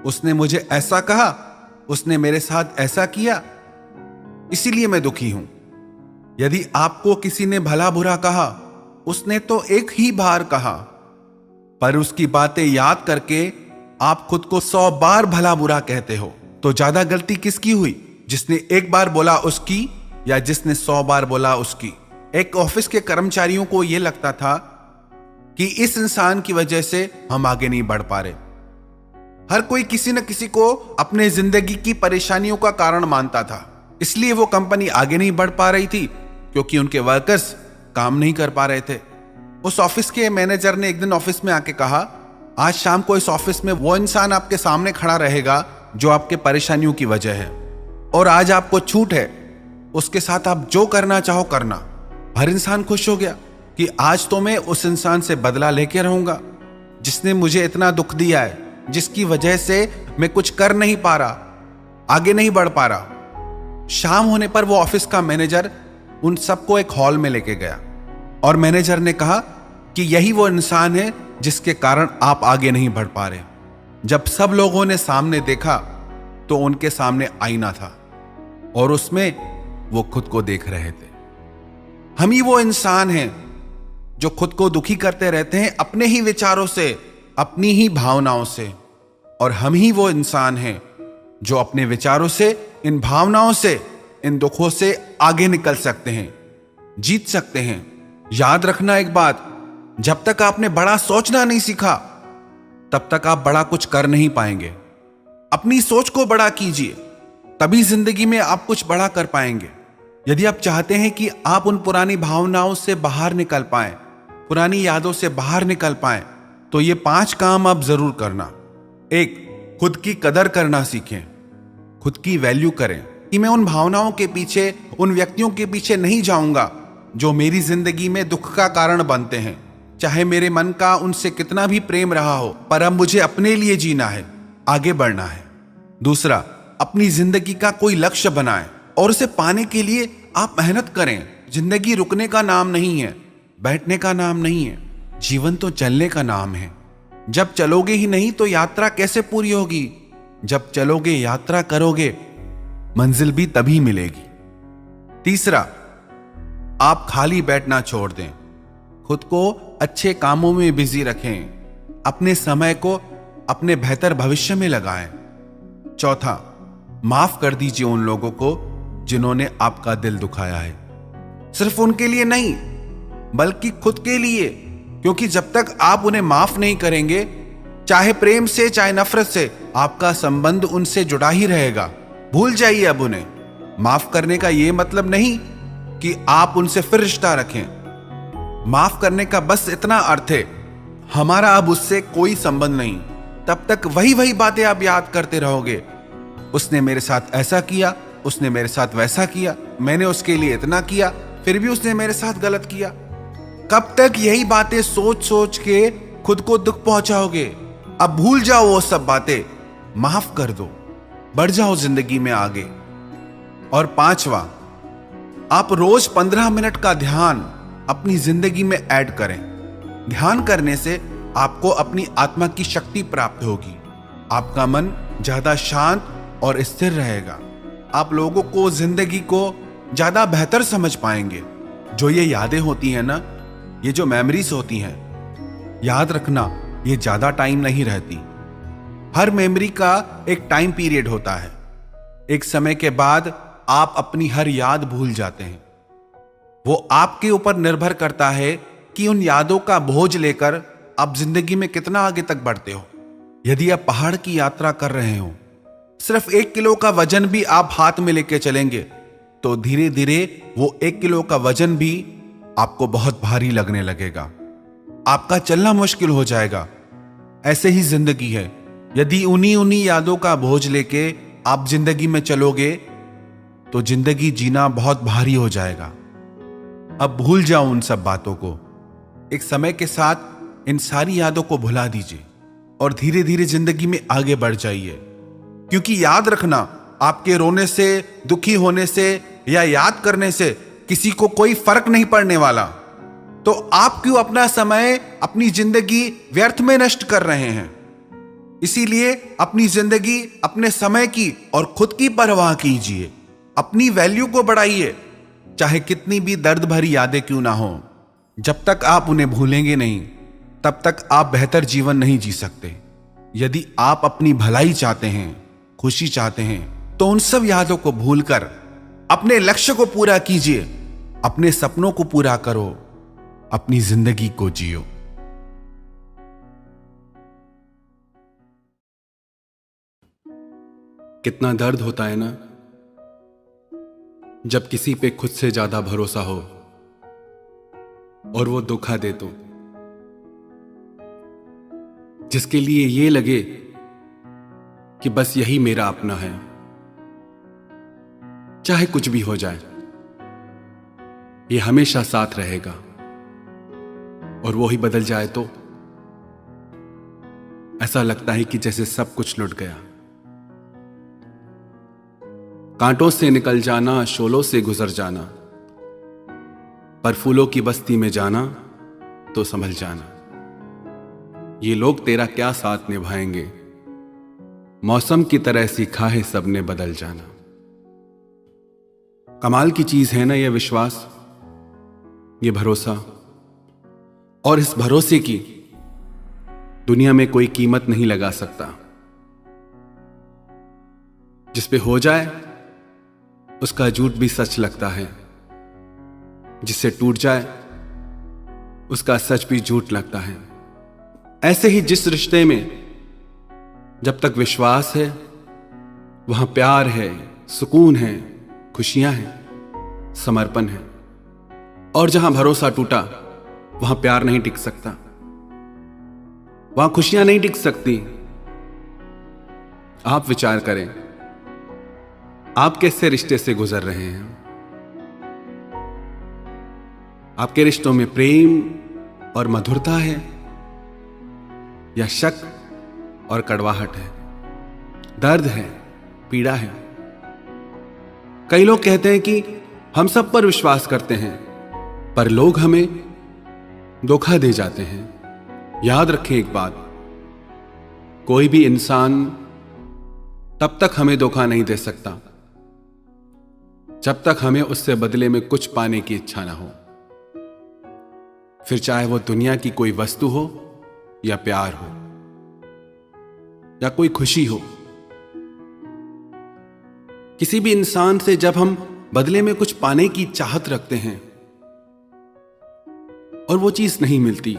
उसने मुझे ऐसा कहा, उसने मेरे साथ ऐसा किया, इसीलिए मैं दुखी हूं। यदि आपको किसी ने भला बुरा कहा, उसने तो एक ही बार कहा, पर उसकी बातें याद करके आप खुद को 100 बार भला बुरा कहते हो। तो ज्यादा गलती किसकी हुई, जिसने एक बार बोला उसकी या जिसने 100 बार बोला उसकी? एक ऑफिस के कर्मचारियों को यह लगता था कि इस इंसान की वजह से हम आगे नहीं बढ़ पा रहे। हर कोई किसी न किसी को अपने जिंदगी की परेशानियों का कारण मानता था, इसलिए वो कंपनी आगे नहीं बढ़ पा रही थी, क्योंकि उनके वर्कर्स काम नहीं कर पा रहे थे। उस ऑफिस के मैनेजर ने एक दिन ऑफिस में आके कहा, आज शाम को इस ऑफिस में वो इंसान आपके सामने खड़ा रहेगा जो आपके परेशानियों की वजह है, और आज आपको छूट है, उसके साथ आप जो करना चाहो करना। हर इंसान खुश हो गया कि आज तो मैं उस इंसान से बदला लेके रहूंगा जिसने मुझे इतना दुख दिया है, जिसकी वजह से मैं कुछ कर नहीं पा रहा, आगे नहीं बढ़ पा रहा। शाम होने पर वो ऑफिस का मैनेजर उन सबको एक हॉल में लेके गया और मैनेजर ने कहा कि यही वो इंसान है जिसके कारण आप आगे नहीं बढ़ पा रहे। जब सब लोगों ने सामने देखा तो उनके सामने आईना था और उसमें वो खुद को देख रहे थे। हम ही वो इंसान हैं जो खुद को दुखी करते रहते हैं अपने ही विचारों से, अपनी ही भावनाओं से, और हम ही वो इंसान हैं जो अपने विचारों से, इन भावनाओं से, इन दुखों से आगे निकल सकते हैं, जीत सकते हैं। याद रखना एक बात, जब तक आपने बड़ा सोचना नहीं सीखा तब तक आप बड़ा कुछ कर नहीं पाएंगे। अपनी सोच को बड़ा कीजिए, तभी जिंदगी में आप कुछ बड़ा कर पाएंगे। यदि आप चाहते हैं कि आप उन पुरानी भावनाओं से बाहर निकल पाएं, पुरानी यादों से बाहर निकल पाएं, तो ये 5 काम आप जरूर करना। 1, खुद की कदर करना सीखें, खुद की वैल्यू करें कि मैं उन भावनाओं के पीछे, उन व्यक्तियों के पीछे नहीं जाऊंगा जो मेरी जिंदगी में दुख का कारण बनते हैं। चाहे मेरे मन का उनसे कितना भी प्रेम रहा हो, पर अब मुझे अपने लिए जीना है, आगे बढ़ना है। दूसरा, अपनी जिंदगी का कोई लक्ष्य बनाएं और उसे पाने के लिए आप मेहनत करें। जिंदगी रुकने का नाम नहीं है, बैठने का नाम नहीं है, जीवन तो चलने का नाम है। जब चलोगे ही नहीं तो यात्रा कैसे पूरी होगी? जब चलोगे, यात्रा करोगे, मंजिल भी तभी मिलेगी। तीसरा, आप खाली बैठना छोड़ दें, खुद को अच्छे कामों में बिजी रखें, अपने समय को अपने बेहतर भविष्य में लगाएं। चौथा, माफ कर दीजिए उन लोगों को जिन्होंने आपका दिल दुखाया है, सिर्फ उनके लिए नहीं बल्कि खुद के लिए, क्योंकि जब तक आप उन्हें माफ नहीं करेंगे, चाहे प्रेम से चाहे नफरत से, आपका संबंध उनसे जुड़ा ही रहेगा। भूल जाइए अब उन्हें। माफ करने का यह मतलब नहीं कि आप उनसे फिर रिश्ता रखें। माफ करने का बस इतना अर्थ है, हमारा अब उससे कोई संबंध नहीं। तब तक वही वही बातें आप याद करते रहोगे, उसने मेरे साथ ऐसा किया, उसने मेरे साथ वैसा किया, मैंने उसके लिए इतना किया, फिर भी उसने मेरे साथ गलत किया। कब तक यही बातें सोच सोच के खुद को दुख पहुंचाओगे? अब भूल जाओ वो सब बातें, माफ कर दो, बढ़ जाओ जिंदगी में आगे। और 5वां, आप रोज 15 मिनट का ध्यान अपनी जिंदगी में ऐड करें। ध्यान करने से आपको अपनी आत्मा की शक्ति प्राप्त होगी, आपका मन ज्यादा शांत और स्थिर रहेगा, आप लोगों को, जिंदगी को ज्यादा बेहतर समझ पाएंगे। जो ये यादें होती हैं ना, ये जो मेमोरीज होती हैं, याद रखना ये ज्यादा टाइम नहीं रहती। हर मेमोरी का एक टाइम पीरियड होता है, एक समय के बाद आप अपनी हर याद भूल जाते हैं। वो आपके ऊपर निर्भर करता है कि उन यादों का बोझ लेकर आप जिंदगी में कितना आगे तक बढ़ते हो। यदि आप पहाड़ की यात्रा कर रहे हो, सिर्फ 1 किलो का वजन भी आप हाथ में लेके चलेंगे, तो धीरे धीरे वो 1 किलो का वजन भी आपको बहुत भारी लगने लगेगा, आपका चलना मुश्किल हो जाएगा। ऐसे ही जिंदगी है। यदि उन्हीं उन्हीं यादों का बोझ लेके आप जिंदगी में चलोगे तो जिंदगी जीना बहुत भारी हो जाएगा। अब भूल जाओ उन सब बातों को। एक समय के साथ इन सारी यादों को भुला दीजिए और धीरे धीरे जिंदगी में आगे बढ़ जाइए। क्योंकि याद रखना, आपके रोने से, दुखी होने से या याद करने से किसी को कोई फर्क नहीं पड़ने वाला। तो आप क्यों अपना समय, अपनी जिंदगी व्यर्थ में नष्ट कर रहे हैं? इसीलिए अपनी जिंदगी, अपने समय की और खुद की परवाह कीजिए। अपनी वैल्यू को बढ़ाइए, चाहे कितनी भी दर्द भरी यादें क्यों ना हो। जब तक आप उन्हें भूलेंगे नहीं, तब तक आप बेहतर जीवन नहीं जी सकते। यदि आप अपनी भलाई चाहते हैं, खुशी चाहते हैं, तो उन सब यादों को भूलकर अपने लक्ष्य को पूरा कीजिए, अपने सपनों को पूरा करो, अपनी जिंदगी को जियो। कितना दर्द होता है ना जब किसी पे खुद से ज्यादा भरोसा हो और वो धोखा दे तो, जिसके लिए ये लगे कि बस यही मेरा अपना है, चाहे कुछ भी हो जाए ये हमेशा साथ रहेगा, और वो ही बदल जाए तो ऐसा लगता है कि जैसे सब कुछ लुट गया। कांटों से निकल जाना, शोलों से गुजर जाना, पर फूलों की बस्ती में जाना तो संभल जाना। ये लोग तेरा क्या साथ निभाएंगे, मौसम की तरह सीखा है सबने बदल जाना। कमाल की चीज है ना ये विश्वास, ये भरोसा, और इस भरोसे की दुनिया में कोई कीमत नहीं लगा सकता। जिस पे हो जाए उसका झूठ भी सच लगता है, जिससे टूट जाए उसका सच भी झूठ लगता है। ऐसे ही जिस रिश्ते में जब तक विश्वास है वहां प्यार है, सुकून है, खुशियां हैं, समर्पण है, और जहां भरोसा टूटा वहां प्यार नहीं टिक सकता, वहां खुशियां नहीं टिक सकती। आप विचार करें, आप कैसे रिश्ते से गुजर रहे हैं? आपके रिश्तों में प्रेम और मधुरता है या शक और कड़वाहट है, दर्द है, पीड़ा है? कई लोग कहते हैं कि हम सब पर विश्वास करते हैं, पर लोग हमें धोखा दे जाते हैं। याद रखें एक बात, कोई भी इंसान तब तक हमें धोखा नहीं दे सकता जब तक हमें उससे बदले में कुछ पाने की इच्छा ना हो, फिर चाहे वो दुनिया की कोई वस्तु हो या प्यार हो या कोई खुशी हो। किसी भी इंसान से जब हम बदले में कुछ पाने की चाहत रखते हैं और वो चीज नहीं मिलती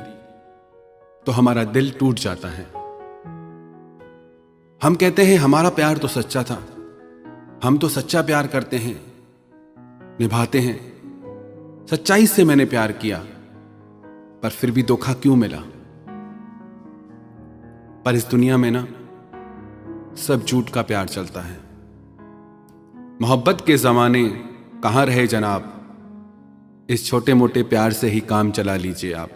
तो हमारा दिल टूट जाता है। हम कहते हैं हमारा प्यार तो सच्चा था, हम तो सच्चा प्यार करते हैं, निभाते हैं, सच्चाई से मैंने प्यार किया, पर फिर भी धोखा क्यों मिला? पर इस दुनिया में ना सब झूठ का प्यार चलता है। मोहब्बत के जमाने कहां रहे जनाब, इस छोटे मोटे प्यार से ही काम चला लीजिए आप।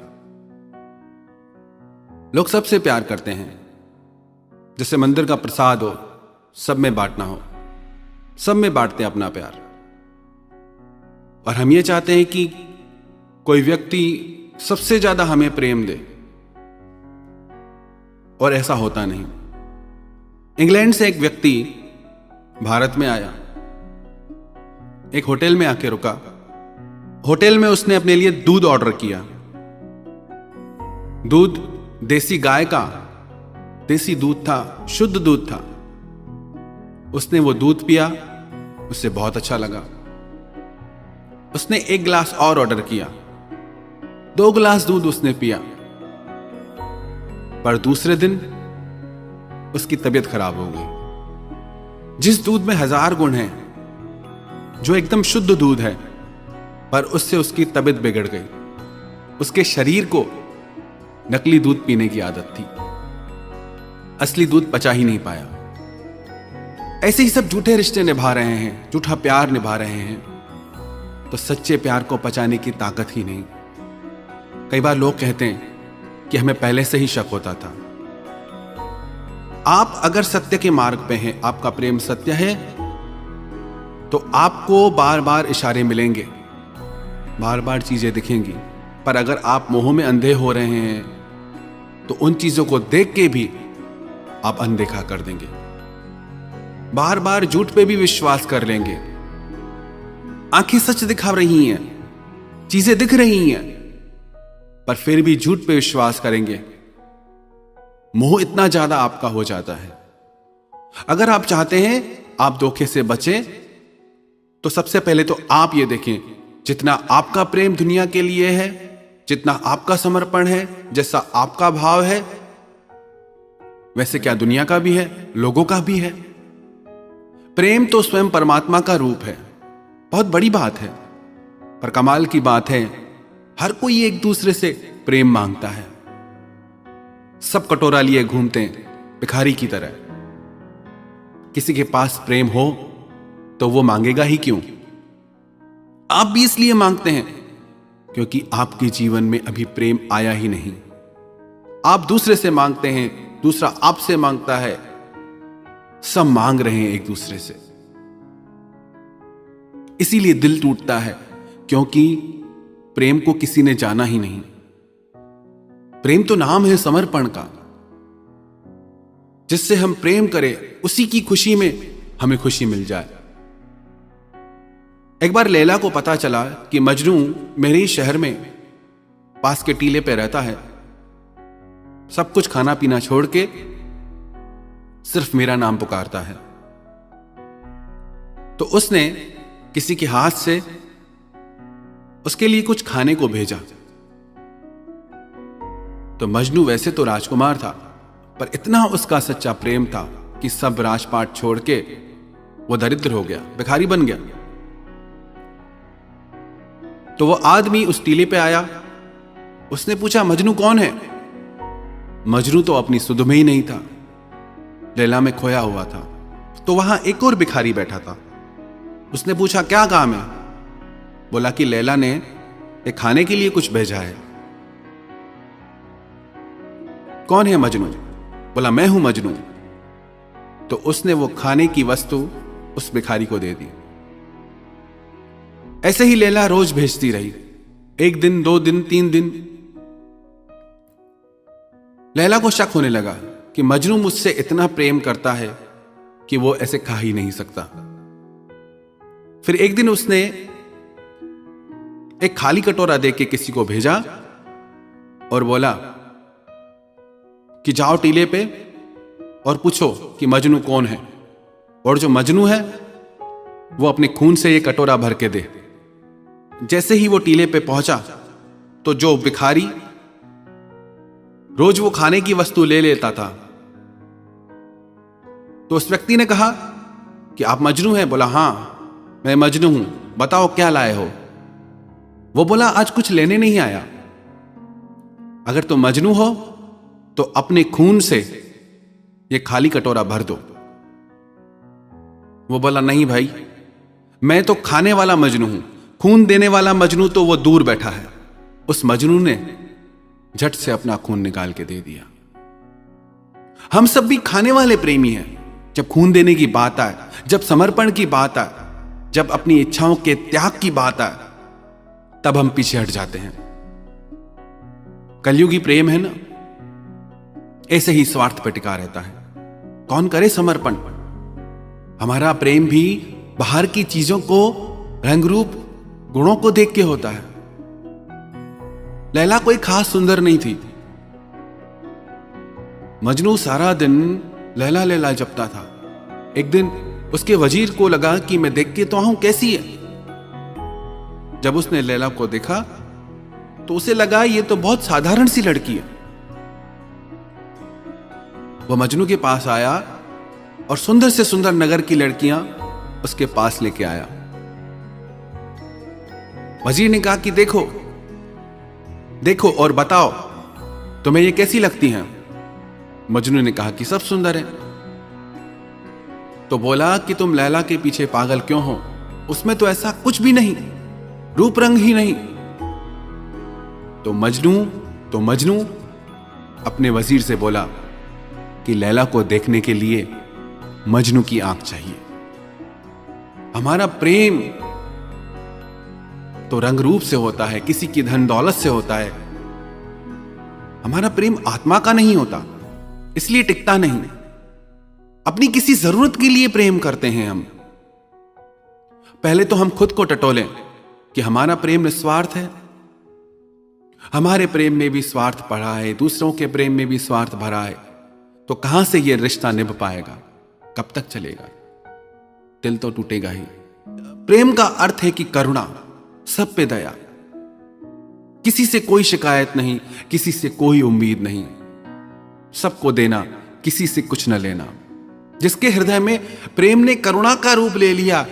लोग सबसे प्यार करते हैं, जैसे मंदिर का प्रसाद हो, सब में बांटना हो, सब में बांटते हैं अपना प्यार। और हम ये चाहते हैं कि कोई व्यक्ति सबसे ज्यादा हमें प्रेम दे, और ऐसा होता नहीं। इंग्लैंड से एक व्यक्ति भारत में आया, एक होटल में आके रुका। होटल में उसने अपने लिए दूध ऑर्डर किया। दूध देसी गाय का, देसी दूध था, शुद्ध दूध था। उसने वो दूध पिया, उसे बहुत अच्छा लगा। उसने एक गिलास और ऑर्डर किया, 2 गिलास दूध उसने पिया। पर दूसरे दिन उसकी तबीयत खराब हो गई। जिस दूध में 1000 गुण हैं, जो एकदम शुद्ध दूध है, पर उससे उसकी तबीयत बिगड़ गई। उसके शरीर को नकली दूध पीने की आदत थी, असली दूध पचा ही नहीं पाया। ऐसे ही सब झूठे रिश्ते निभा रहे हैं, झूठा प्यार निभा रहे हैं, तो सच्चे प्यार को पचाने की ताकत ही नहीं। कई बार लोग कहते हैं कि हमें पहले से ही शक होता था। आप अगर सत्य के मार्ग पे हैं, आपका प्रेम सत्य है, तो आपको बार बार इशारे मिलेंगे, बार बार चीजें दिखेंगी। पर अगर आप मोह में अंधे हो रहे हैं तो उन चीजों को देख के भी आप अनदेखा कर देंगे, बार बार झूठ पे भी विश्वास कर लेंगे। आंखें सच दिखा रही हैं, चीजें दिख रही हैं, पर फिर भी झूठ पे विश्वास करेंगे। मोह इतना ज्यादा आपका हो जाता है। अगर आप चाहते हैं आप धोखे से बचें, तो सबसे पहले तो आप ये देखें, जितना आपका प्रेम दुनिया के लिए है, जितना आपका समर्पण है, जैसा आपका भाव है, वैसे क्या दुनिया का भी है, लोगों का भी है। प्रेम तो स्वयं परमात्मा का रूप है। बहुत बड़ी बात है, पर कमाल की बात है, हर कोई एक दूसरे से प्रेम मांगता है। सब कटोरा लिए घूमते हैं भिखारी की तरह। किसी के पास प्रेम हो तो वो मांगेगा ही क्यों? आप भी इसलिए मांगते हैं क्योंकि आपके जीवन में अभी प्रेम आया ही नहीं। आप दूसरे से मांगते हैं, दूसरा आपसे मांगता है, सब मांग रहे हैं एक दूसरे से। इसीलिए दिल टूटता है, क्योंकि प्रेम को किसी ने जाना ही नहीं। प्रेम तो नाम है समर्पण का। जिससे हम प्रेम करें, उसी की खुशी में हमें खुशी मिल जाए। एक बार लैला को पता चला कि मजनू मेरे ही शहर में पास के टीले पे रहता है, सब कुछ खाना पीना छोड़ के सिर्फ मेरा नाम पुकारता है। तो उसने किसी के हाथ से उसके लिए कुछ खाने को भेजा। तो मजनू वैसे तो राजकुमार था, पर इतना उसका सच्चा प्रेम था कि सब राजपाट छोड़ के वो दरिद्र हो गया, भिखारी बन गया। तो वो आदमी उस टीले पे आया, उसने पूछा मजनू कौन है? मजनू तो अपनी सुध में ही नहीं था, लैला में खोया हुआ था। तो वहां एक और भिखारी बैठा था। उसने पूछा क्या काम है? बोला कि लैला ने एक खाने के लिए कुछ भेजा है। कौन है मजनू? बोला मैं हूं मजनू। तो उसने वो खाने की वस्तु उस भिखारी को दे दी। ऐसे ही लैला रोज भेजती रही, 1 दिन 2 दिन 3 दिन। लैला को शक होने लगा कि मजनू मुझसे इतना प्रेम करता है कि वो ऐसे खा ही नहीं सकता। फिर एक दिन उसने एक खाली कटोरा दे के किसी को भेजा और बोला कि जाओ टीले पे और पूछो कि मजनू कौन है, और जो मजनू है वो अपने खून से ये कटोरा भर के दे। जैसे ही वो टीले पे पहुंचा तो जो भिखारी रोज वो खाने की वस्तु ले लेता था, तो उस व्यक्ति ने कहा कि आप मजनू हैं? बोला हां मैं मजनू हूं, बताओ क्या लाए हो? वो बोला आज कुछ लेने नहीं आया। अगर तुम मजनू हो तो अपने खून से ये खाली कटोरा भर दो। वो बोला नहीं भाई, मैं तो खाने वाला मजनू हूं, खून देने वाला मजनू तो वो दूर बैठा है। उस मजनू ने झट से अपना खून निकाल के दे दिया। हम सब भी खाने वाले प्रेमी हैं। जब खून देने की बात आए, जब समर्पण की बात आए, जब अपनी इच्छाओं के त्याग की बात आए, तब हम पीछे हट जाते हैं। कलयुगी प्रेम है ना, ऐसे ही स्वार्थ पर टिका रहता है। कौन करे समर्पण? हमारा प्रेम भी बाहर की चीजों को, रंग रूप, गुणों को देख के होता है। लैला कोई खास सुंदर नहीं थी। मजनू सारा दिन लैला लैला जपता था। एक दिन उसके वजीर को लगा कि मैं देख के तो आऊं कैसी है। जब उसने लैला को देखा तो उसे लगा ये तो बहुत साधारण सी लड़की है। वह मजनू के पास आया और सुंदर से सुंदर नगर की लड़कियां उसके पास लेके आया। वजीर ने कहा कि देखो देखो और बताओ तुम्हें ये कैसी लगती हैं। मजनू ने कहा कि सब सुंदर है। तो बोला कि तुम लैला के पीछे पागल क्यों हो, उसमें तो ऐसा कुछ भी नहीं, रूप रंग ही नहीं। तो मजनू अपने वजीर से बोला कि लैला को देखने के लिए मजनू की आंख चाहिए। हमारा प्रेम तो रंग रूप से होता है, किसी की धन दौलत से होता है। हमारा प्रेम आत्मा का नहीं होता, इसलिए टिकता नहीं। अपनी किसी जरूरत के लिए प्रेम करते हैं हम। पहले तो हम खुद को टटोलें कि हमारा प्रेम निस्वार्थ है। हमारे प्रेम में भी स्वार्थ पड़ा है, दूसरों के प्रेम में भी स्वार्थ भरा है। तो कहां से यह रिश्ता निभ पाएगा, कब तक चलेगा? दिल तो टूटेगा ही। प्रेम का अर्थ है कि करुणा, सब पे दया, किसी से कोई शिकायत नहीं, किसी से कोई उम्मीद नहीं, सबको देना, किसी से कुछ न लेना। जिसके हृदय में प्रेम ने करुणा का रूप ले लिया,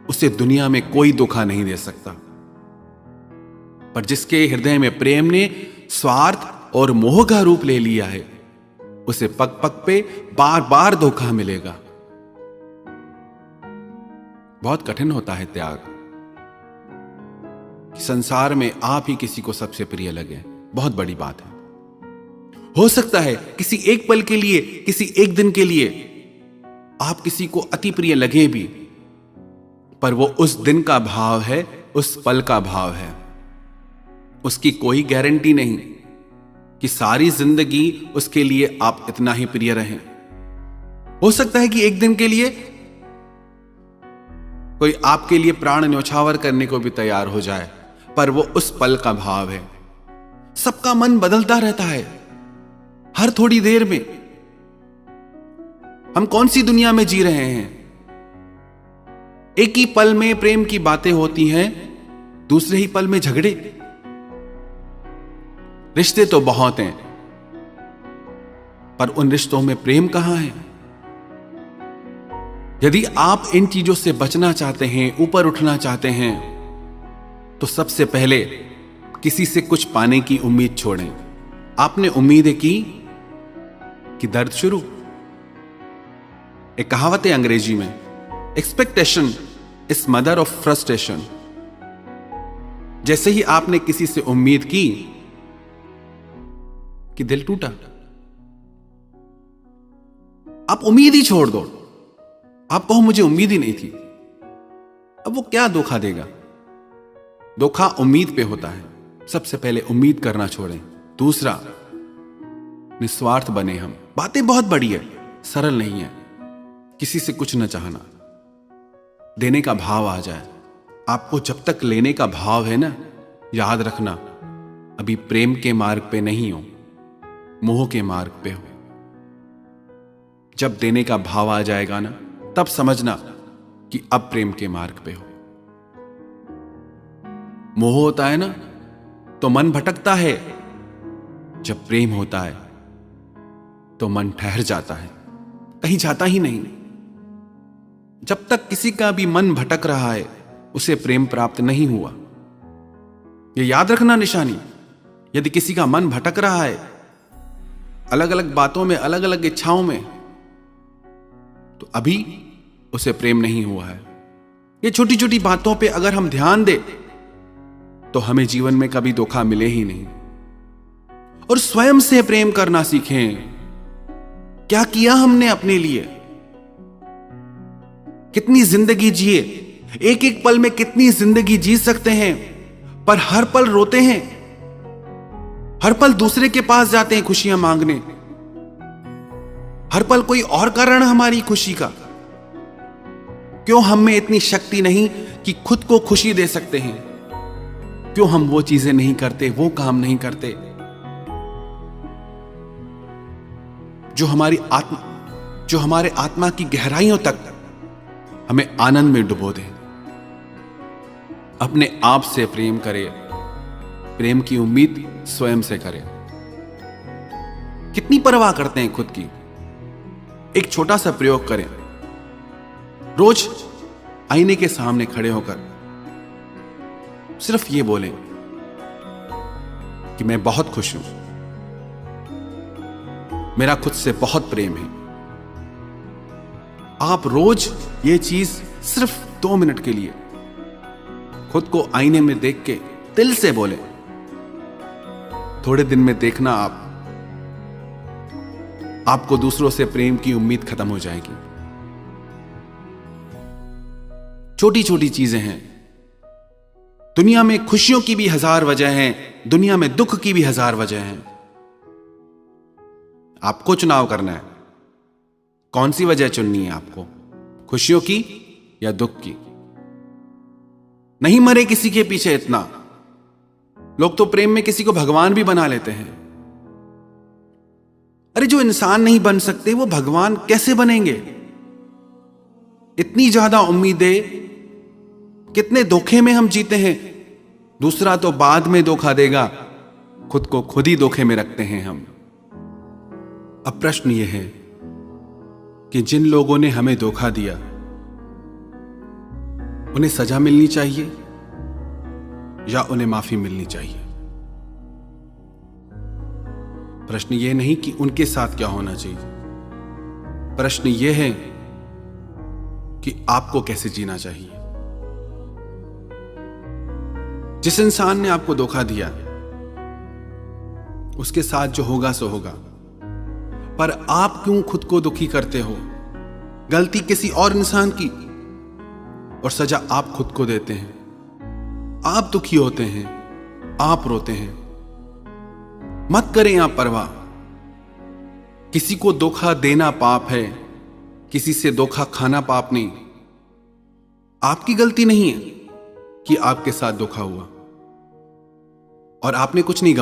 उसे दुनिया में कोई धोखा नहीं दे सकता। पर जिसके हृदय में प्रेम ने स्वार्थ और मोह का रूप ले लिया है, उसे पग पग पे बार बार धोखा मिलेगा। बहुत कठिन होता है त्याग, कि संसार में आप ही किसी को सबसे प्रिय लगे, बहुत बड़ी बात है। हो सकता है किसी एक पल के लिए, किसी एक दिन के लिए आप किसी को अति प्रिय लगे भी, पर वो उस दिन का भाव है, उस पल का भाव है। उसकी कोई गारंटी नहीं कि सारी जिंदगी उसके लिए आप इतना ही प्रिय रहें। हो सकता है कि एक दिन के लिए कोई आपके लिए प्राण न्यौछावर करने को भी तैयार हो जाए, पर वो उस पल का भाव है। सबका मन बदलता रहता है हर थोड़ी देर में। हम कौन सी दुनिया में जी रहे हैं? एक ही पल में प्रेम की बातें होती हैं, दूसरे ही पल में झगड़े। रिश्ते तो बहुत हैं, पर उन रिश्तों में प्रेम कहां है? यदि आप इन चीजों से बचना चाहते हैं, ऊपर उठना चाहते हैं, तो सबसे पहले किसी से कुछ पाने की उम्मीद छोड़ें। आपने उम्मीदें की कि दर्द शुरू। एक कहावत है अंग्रेजी में, expectation is mother of frustration. जैसे ही आपने किसी से उम्मीद की कि दिल टूटा, आप उम्मीद ही छोड़ दो। आप कहो मुझे उम्मीद ही नहीं थी, अब वो क्या धोखा देगा? धोखा उम्मीद पे होता है। सबसे पहले उम्मीद करना छोड़ें। दूसरा, निस्वार्थ बने हम। बातें बहुत बड़ी है, सरल नहीं है। किसी से कुछ न चाहना, देने का भाव आ जाए। आपको जब तक लेने का भाव है ना, याद रखना अभी प्रेम के मार्ग पे नहीं हो, मोह के मार्ग पे हो। जब देने का भाव आ जाएगा ना, तब समझना कि अब प्रेम के मार्ग पे हो। मोह होता है ना तो मन भटकता है, जब प्रेम होता है तो मन ठहर जाता है, कहीं जाता ही नहीं। जब तक किसी का भी मन भटक रहा है, उसे प्रेम प्राप्त नहीं हुआ। यह याद रखना निशानी। यदि किसी का मन भटक रहा है अलग अलग बातों में, अलग अलग इच्छाओं में, तो अभी उसे प्रेम नहीं हुआ है। ये छोटी छोटी बातों पे अगर हम ध्यान दें तो हमें जीवन में कभी धोखा मिले ही नहीं। और स्वयं से प्रेम करना सीखें। क्या किया हमने अपने लिए? कितनी जिंदगी जिए, एक एक पल में कितनी जिंदगी जी सकते हैं, पर हर पल रोते हैं, हर पल दूसरे के पास जाते हैं खुशियां मांगने, हर पल कोई और कारण हमारी खुशी का। क्यों हम में इतनी शक्ति नहीं कि खुद को खुशी दे सकते हैं? क्यों हम वो चीजें नहीं करते, वो काम नहीं करते जो हमारे आत्मा की गहराइयों तक हमें आनंद में डुबो दे। अपने आप से प्रेम करें। प्रेम की उम्मीद स्वयं से करें। कितनी परवाह करते हैं खुद की? एक छोटा सा प्रयोग करें। रोज आईने के सामने खड़े होकर सिर्फ ये बोलें कि मैं बहुत खुश हूं, मेरा खुद से बहुत प्रेम है। आप रोज ये चीज सिर्फ 2 मिनट के लिए खुद को आईने में देख के दिल से बोले। थोड़े दिन में देखना आपको दूसरों से प्रेम की उम्मीद खत्म हो जाएगी। छोटी छोटी चीजें हैं। दुनिया में खुशियों की भी 1000 वजह हैं, दुनिया में दुख की भी 1000 वजह हैं। आपको चुनाव करना है, कौन सी वजह चुननी है आपको, खुशियों की या दुख की। नहीं मरे किसी के पीछे इतना। लोग तो प्रेम में किसी को भगवान भी बना लेते हैं। अरे जो इंसान नहीं बन सकते वो भगवान कैसे बनेंगे? इतनी ज्यादा उम्मीदें, कितने धोखे में हम जीते हैं। दूसरा तो बाद में धोखा देगा, खुद को खुद ही धोखे में रखते हैं हम। अब प्रश्न यह है कि जिन लोगों ने हमें धोखा दिया उन्हें सजा मिलनी चाहिए या उन्हें माफी मिलनी चाहिए? प्रश्न यह नहीं कि उनके साथ क्या होना चाहिए, प्रश्न यह है कि आपको कैसे जीना चाहिए। जिस इंसान ने आपको धोखा दिया उसके साथ जो होगा सो होगा, पर आप क्यों खुद को दुखी करते हो? गलती किसी और इंसान की और सजा आप खुद को देते हैं। आप दुखी होते हैं, आप रोते हैं। मत करें आप परवाह। किसी को धोखा देना पाप है, किसी से धोखा खाना पाप नहीं। आपकी गलती नहीं है कि आपके साथ धोखा हुआ और आपने कुछ नहीं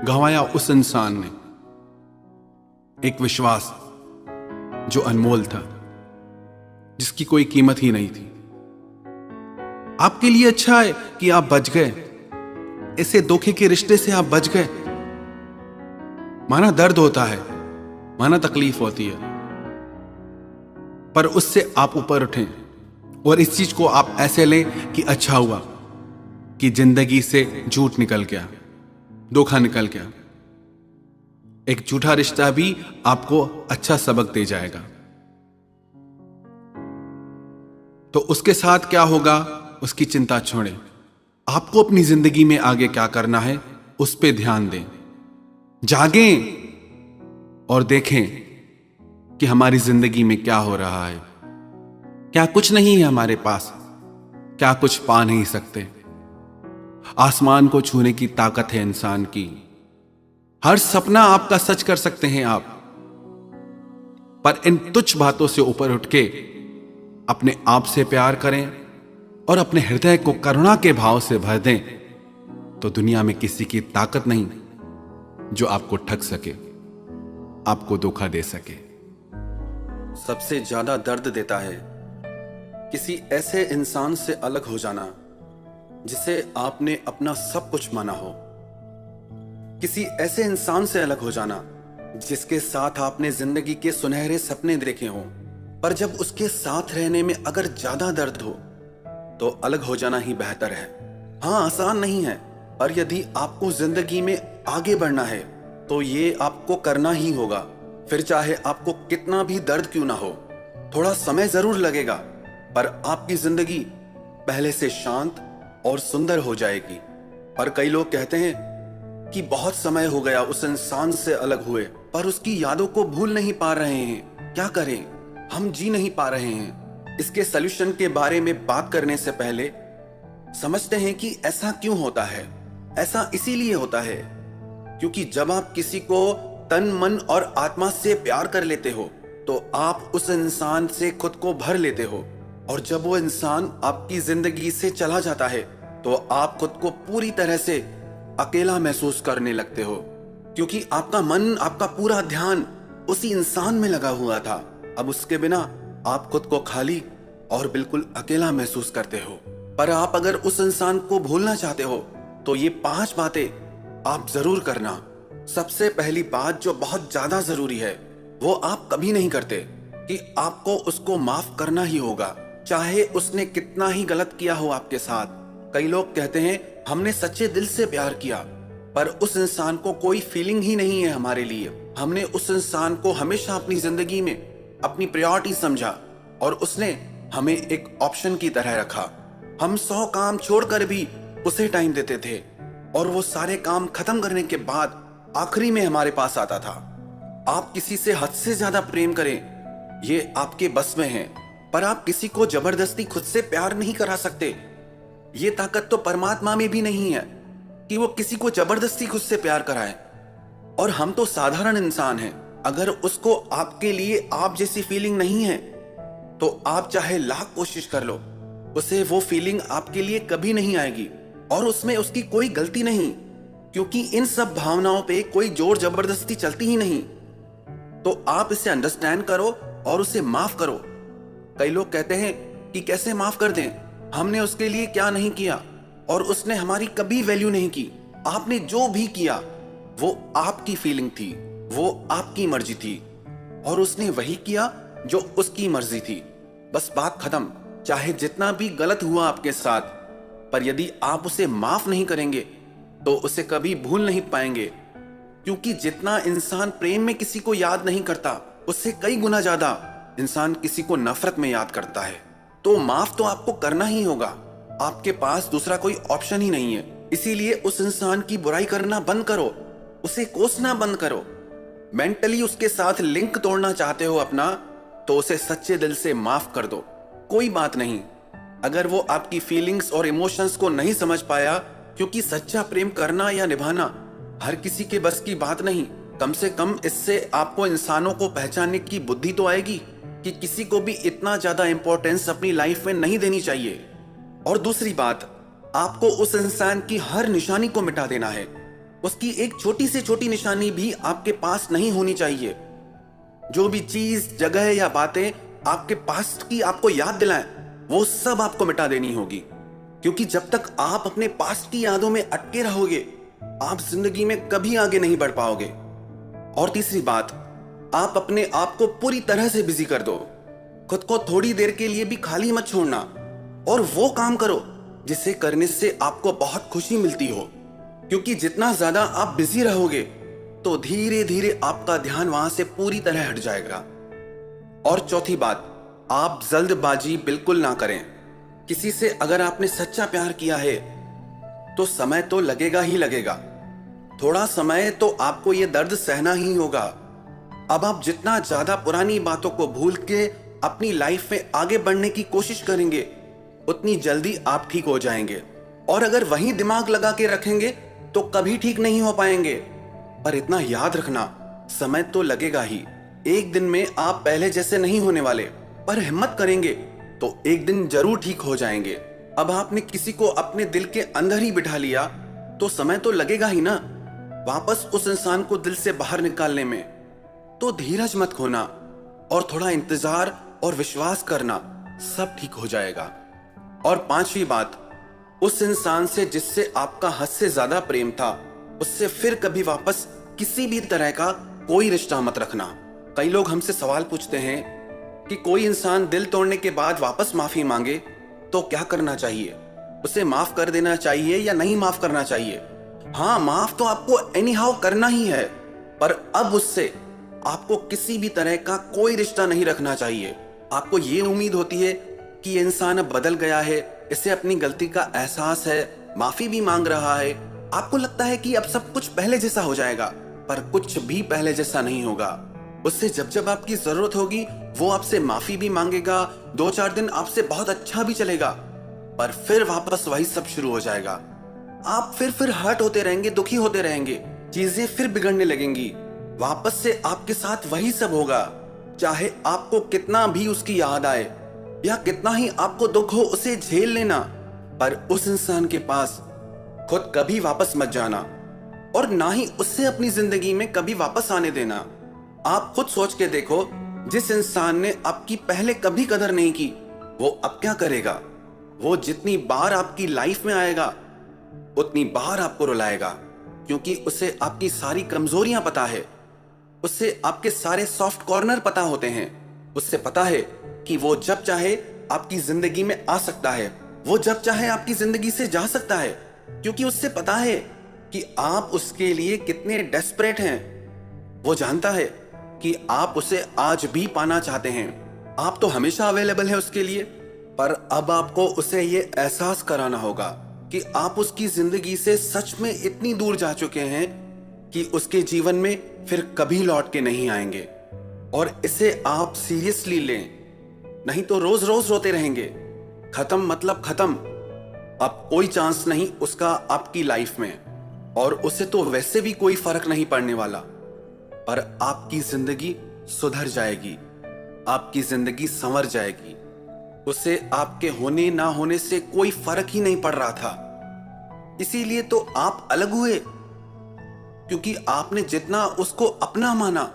गंवाया उस इंसान ने एक विश्वास जो अनमोल था, जिसकी कोई कीमत ही नहीं थी। आपके लिए अच्छा है कि आप बच गए, ऐसे धोखे के रिश्ते से आप बच गए। माना दर्द होता है, माना तकलीफ होती है, पर उससे आप ऊपर उठें और इस चीज को आप ऐसे लें कि अच्छा हुआ कि जिंदगी से झूठ निकल गया, धोखा निकल गया। एक झूठा रिश्ता भी आपको अच्छा सबक दे जाएगा। तो उसके साथ क्या होगा उसकी चिंता छोड़ें। आपको अपनी जिंदगी में आगे क्या करना है उस पे ध्यान दें। जागें और देखें कि हमारी जिंदगी में क्या हो रहा है। क्या कुछ नहीं है हमारे पास? क्या कुछ पा नहीं सकते? आसमान को छूने की ताकत है इंसान की। हर सपना आपका सच कर सकते हैं आप। पर इन तुच्छ बातों से ऊपर उठ के अपने आप से प्यार करें और अपने हृदय को करुणा के भाव से भर दें, तो दुनिया में किसी की ताकत नहीं जो आपको ठग सके, आपको धोखा दे सके। सबसे ज्यादा दर्द देता है किसी ऐसे इंसान से अलग हो जाना जिसे आपने अपना सब कुछ माना हो। किसी ऐसे इंसान से अलग हो जाना जिसके साथ आपने जिंदगी के सुनहरे सपने देखे हों, पर जब उसके साथ रहने में अगर ज्यादा दर्द हो तो अलग हो जाना ही बेहतर है। हाँ, आसान नहीं है, पर यदि आपको जिंदगी में आगे बढ़ना है तो ये आपको करना ही होगा। फिर चाहे आपको कितना भी दर्द क्यों ना हो, थोड़ा समय जरूर लगेगा, पर आपकी जिंदगी पहले से शांत और सुंदर हो जाएगी। पर कई लोग कहते हैं कि बहुत समय हो गया उस इंसान से अलग हुए, पर उसकी यादों को भूल नहीं पा रहे हैं। क्या करें? हम जी नहीं पा रहे हैं। इसके सलूशन के बारे में बात करने से पहले समझते हैं कि ऐसा क्यों होता है। ऐसा इसीलिए होता है क्योंकि जब आप किसी को तन मन और आत्मा से प्यार कर लेते हो तो आप उस इंसान से खुद को भर लेते हो, और जब वो इंसान आपकी जिंदगी से चला जाता है तो आप खुद को पूरी तरह से अकेला महसूस करने लगते हो, क्योंकि आपका मन, आपका पूरा ध्यान उसी इंसान में लगा हुआ था। अब उसके बिना आप खुद को खाली और बिल्कुल अकेला महसूस करते हो। पर आप अगर उस इंसान को भूलना चाहते हो तो ये 5 बातें आप जरूर करना। सबसे पहली बात जो बहुत ज्यादा जरूरी है वो आप कभी नहीं करते कि आपको उसको माफ करना ही होगा, चाहे उसने कितना ही गलत किया हो आपके साथ। कई लोग कहते हैं हमने सच्चे दिल से प्यार किया, पर उस इंसान को कोई फीलिंग ही नहीं है हमारे लिए। हमने उस इंसान को हमेशा अपनी जिंदगी में अपनी प्रायोरिटी समझा और उसने हमें एक ऑप्शन की तरह रखा। हम 100 काम छोड़कर भी उसे टाइम देते थे और वो सारे काम खत्म करने के बाद आखिरी में हमारे पास आता था। आप किसी से हद से ज्यादा प्रेम करें, ये आपके बस में है, पर आप किसी को जबरदस्ती खुद से प्यार नहीं करा सकते। ये ताकत तो परमात्मा में भी नहीं है कि वो किसी को जबरदस्ती खुद से प्यार कराए। और हम तो साधारण इंसान हैं। अगर उसको आपके लिए आप जैसी फीलिंग नहीं है तो आप चाहे लाख कोशिश कर लो, उसे वो फीलिंग आपके लिए कभी नहीं आएगी। और उसमें उसकी कोई गलती नहीं, क्योंकि इन सब भावनाओं पे कोई जोर जबरदस्ती चलती ही नहीं। तो आप इसे अंडरस्टैंड करो और उसे माफ करो। कई लोग कहते हैं कि कैसे माफ कर दें, हमने उसके लिए क्या नहीं किया और उसने हमारी कभी वैल्यू नहीं की। आपने जो भी किया वो आपकी फीलिंग थी, वो आपकी मर्जी थी और उसने वही किया जो उसकी मर्जी थी। बस बात खत्म। चाहे जितना भी गलत हुआ आपके साथ, पर यदि आप उसे माफ नहीं करेंगे तो उसे कभी भूल नहीं पाएंगे। क्योंकि जितना इंसान प्रेम में किसी को याद नहीं करता, उससे कई गुना ज्यादा इंसान किसी को नफरत में याद करता है। तो माफ तो आपको करना ही होगा, आपके पास दूसरा कोई ऑप्शन ही नहीं है। इसीलिए उस इंसान की बुराई करना बंद करो, उसे कोसना बंद करो। मेंटली उसके साथ लिंक तोड़ना चाहते हो अपना, तो उसे सच्चे दिल से माफ कर दो। कोई बात नहीं अगर वो आपकी फीलिंग्स और इमोशंस को नहीं समझ पाया, क्योंकि सच्चा प्रेम करना या निभाना हर किसी के बस की बात नहीं। कम से कम इससे आपको इंसानों को पहचानने की बुद्धि तो आएगी कि किसी को भी इतना ज्यादा इंपॉर्टेंस अपनी लाइफ में नहीं देनी चाहिए। और दूसरी बात, आपको उस इंसान की हर निशानी को मिटा देना है। उसकी एक छोटी से छोटी निशानी भी आपके पास नहीं होनी चाहिए। जो भी चीज, जगह या बातें आपके पास्ट की आपको याद दिलाएं, वो सब आपको मिटा देनी होगी। क्योंकि जब तक आप अपने पास्ट की यादों में अटके रहोगे, आप जिंदगी में कभी आगे नहीं बढ़ पाओगे। और तीसरी बात, आप अपने आप को पूरी तरह से बिजी कर दो। खुद को थोड़ी देर के लिए भी खाली मत छोड़ना और वो काम करो जिसे करने से आपको बहुत खुशी मिलती हो। क्योंकि जितना ज्यादा आप बिजी रहोगे तो धीरे धीरे आपका ध्यान वहां से पूरी तरह हट जाएगा। और चौथी बात, आप जल्दबाजी बिल्कुल ना करें। किसी से अगर आपने सच्चा प्यार किया है तो समय तो लगेगा ही लगेगा। थोड़ा समय तो आपको यह दर्द सहना ही होगा। अब आप जितना ज्यादा पुरानी बातों को भूल के अपनी लाइफ में आगे बढ़ने की कोशिश करेंगे, उतनी जल्दी आप ठीक हो जाएंगे। और अगर वहीं दिमाग लगा के रखेंगे तो कभी ठीक नहीं हो पाएंगे। पर इतना याद रखना, समय तो लगेगा ही। एक दिन में आप पहले जैसे नहीं होने वाले, पर हिम्मत करेंगे तो एक दिन जरूर ठीक हो जाएंगे। अब आपने किसी को अपने दिल के अंदर ही बिठा लिया तो समय तो लगेगा ही ना वापस उस इंसान को दिल से बाहर निकालने में। तो धीरज मत खोना और थोड़ा इंतजार और विश्वास करना, सब ठीक हो जाएगा। और पांचवी बात, उस इंसान से जिससे आपका हद से ज्यादा प्रेम था, उससे फिर कभी वापस किसी भी तरह का कोई रिश्ता मत रखना। कई लोग हमसे सवाल पूछते हैं कि कोई इंसान दिल तोड़ने के बाद वापस माफी मांगे तो क्या करना चाहिए, उसे माफ कर देना चाहिए या नहीं माफ करना चाहिए। हाँ, माफ तो आपको एनी हाउ करना ही है, पर अब उससे आपको किसी भी तरह का कोई रिश्ता नहीं रखना चाहिए। आपको ये उम्मीद होती है कि ये इंसान अब बदल गया है, इसे अपनी गलती का एहसास है, माफी भी मांग रहा है। आपको लगता है कि अब सब कुछ पहले जैसा हो जाएगा, पर कुछ भी पहले जैसा नहीं होगा। उससे जब जब आपकी जरूरत होगी वो आपसे माफी भी मांगेगा, 2-4 दिन आपसे बहुत अच्छा भी चलेगा, पर फिर वापस वही सब शुरू हो जाएगा। आप फिर हर्ट होते रहेंगे, दुखी होते रहेंगे, चीजें फिर बिगड़ने लगेंगी। वापस से आपके साथ वही सब होगा। चाहे आपको कितना भी उसकी याद आए या कितना ही आपको दुख हो, उसे झेल लेना, पर उस इंसान के पास खुद कभी वापस मत जाना और ना ही उससे अपनी जिंदगी में कभी वापस आने देना। आप खुद सोच के देखो, जिस इंसान ने आपकी पहले कभी कदर नहीं की, वो अब क्या करेगा। वो जितनी बार आपकी लाइफ में आएगा उतनी बार आपको रुलाएगा, क्योंकि उसे आपकी सारी कमजोरियां पता है, उससे आपके सारे सॉफ्ट कॉर्नर पता होते हैं। उससे पता है कि वो जब चाहे आपकी जिंदगी में आ सकता है वो जब चाहे आपकी जिंदगी से जा सकता है, क्योंकि उससे पता है कि आप उसके लिए कितने डेस्परेट हैं। वो जानता है कि आप उसे आज भी पाना चाहते हैं। आप तो हमेशा अवेलेबल है उसके लिए, पर अब आपको उसे ये एहसास कराना होगा कि आप उसकी जिंदगी से सच में इतनी दूर जा चुके हैं कि उसके जीवन में फिर कभी लौट के नहीं आएंगे। और इसे आप सीरियसली लें, नहीं तो रोज रोज रोते रहेंगे। खत्म मतलब खत्म, अब कोई चांस नहीं उसका आपकी लाइफ में, और उसे तो वैसे भी कोई फर्क नहीं पड़ने वाला। पर आपकी जिंदगी सुधर जाएगी, आपकी जिंदगी संवर जाएगी। उसे आपके होने ना होने से कोई फर्क ही नहीं पड़ रहा था, इसीलिए तो आप अलग हुए, क्योंकि आपने जितना उसको अपना माना,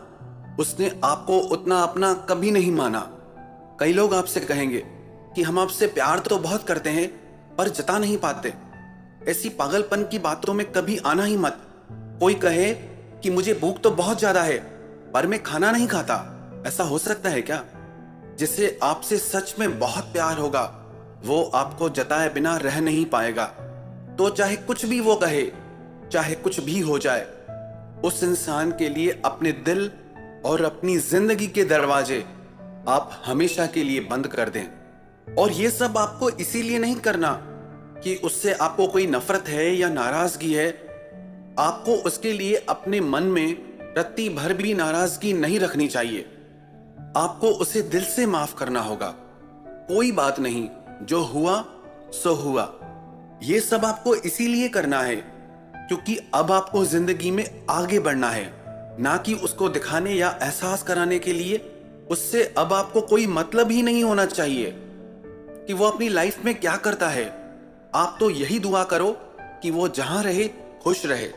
उसने आपको उतना अपना कभी नहीं माना। कई लोग आपसे कहेंगे कि हम आपसे प्यार तो बहुत करते हैं पर जता नहीं पाते। ऐसी पागलपन की बातों में कभी आना ही मत। कोई कहे कि मुझे भूख तो बहुत ज्यादा है पर मैं खाना नहीं खाता, ऐसा हो सकता है क्या? जिसे आपसे सच में बहुत प्यार होगा वो आपको जताए बिना रह नहीं पाएगा। तो चाहे कुछ भी वो कहे, चाहे कुछ भी हो जाए, उस इंसान के लिए अपने दिल और अपनी जिंदगी के दरवाजे आप हमेशा के लिए बंद कर दें। और ये सब आपको इसीलिए नहीं करना कि उससे आपको कोई नफरत है या नाराजगी है। आपको उसके लिए अपने मन में रत्ती भर भी नाराजगी नहीं रखनी चाहिए। आपको उसे दिल से माफ करना होगा। कोई बात नहीं, जो हुआ सो हुआ। ये सब आपको इसीलिए करना है क्योंकि अब आपको जिंदगी में आगे बढ़ना है, ना कि उसको दिखाने या एहसास कराने के लिए। उससे अब आपको कोई मतलब ही नहीं होना चाहिए कि वो अपनी लाइफ में क्या करता है। आप तो यही दुआ करो कि वो जहां रहे खुश रहे,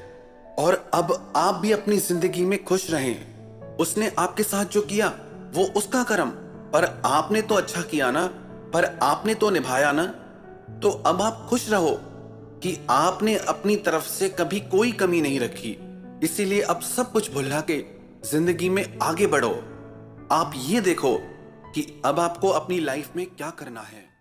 और अब आप भी अपनी जिंदगी में खुश रहें। उसने आपके साथ जो किया वो उसका कर्म, पर आपने तो अच्छा किया ना, पर आपने तो निभाया ना। तो अब आप खुश रहो कि आपने अपनी तरफ से कभी कोई कमी नहीं रखी। इसीलिए अब सब कुछ भुला के जिंदगी में आगे बढ़ो। आप ये देखो कि अब आपको अपनी लाइफ में क्या करना है।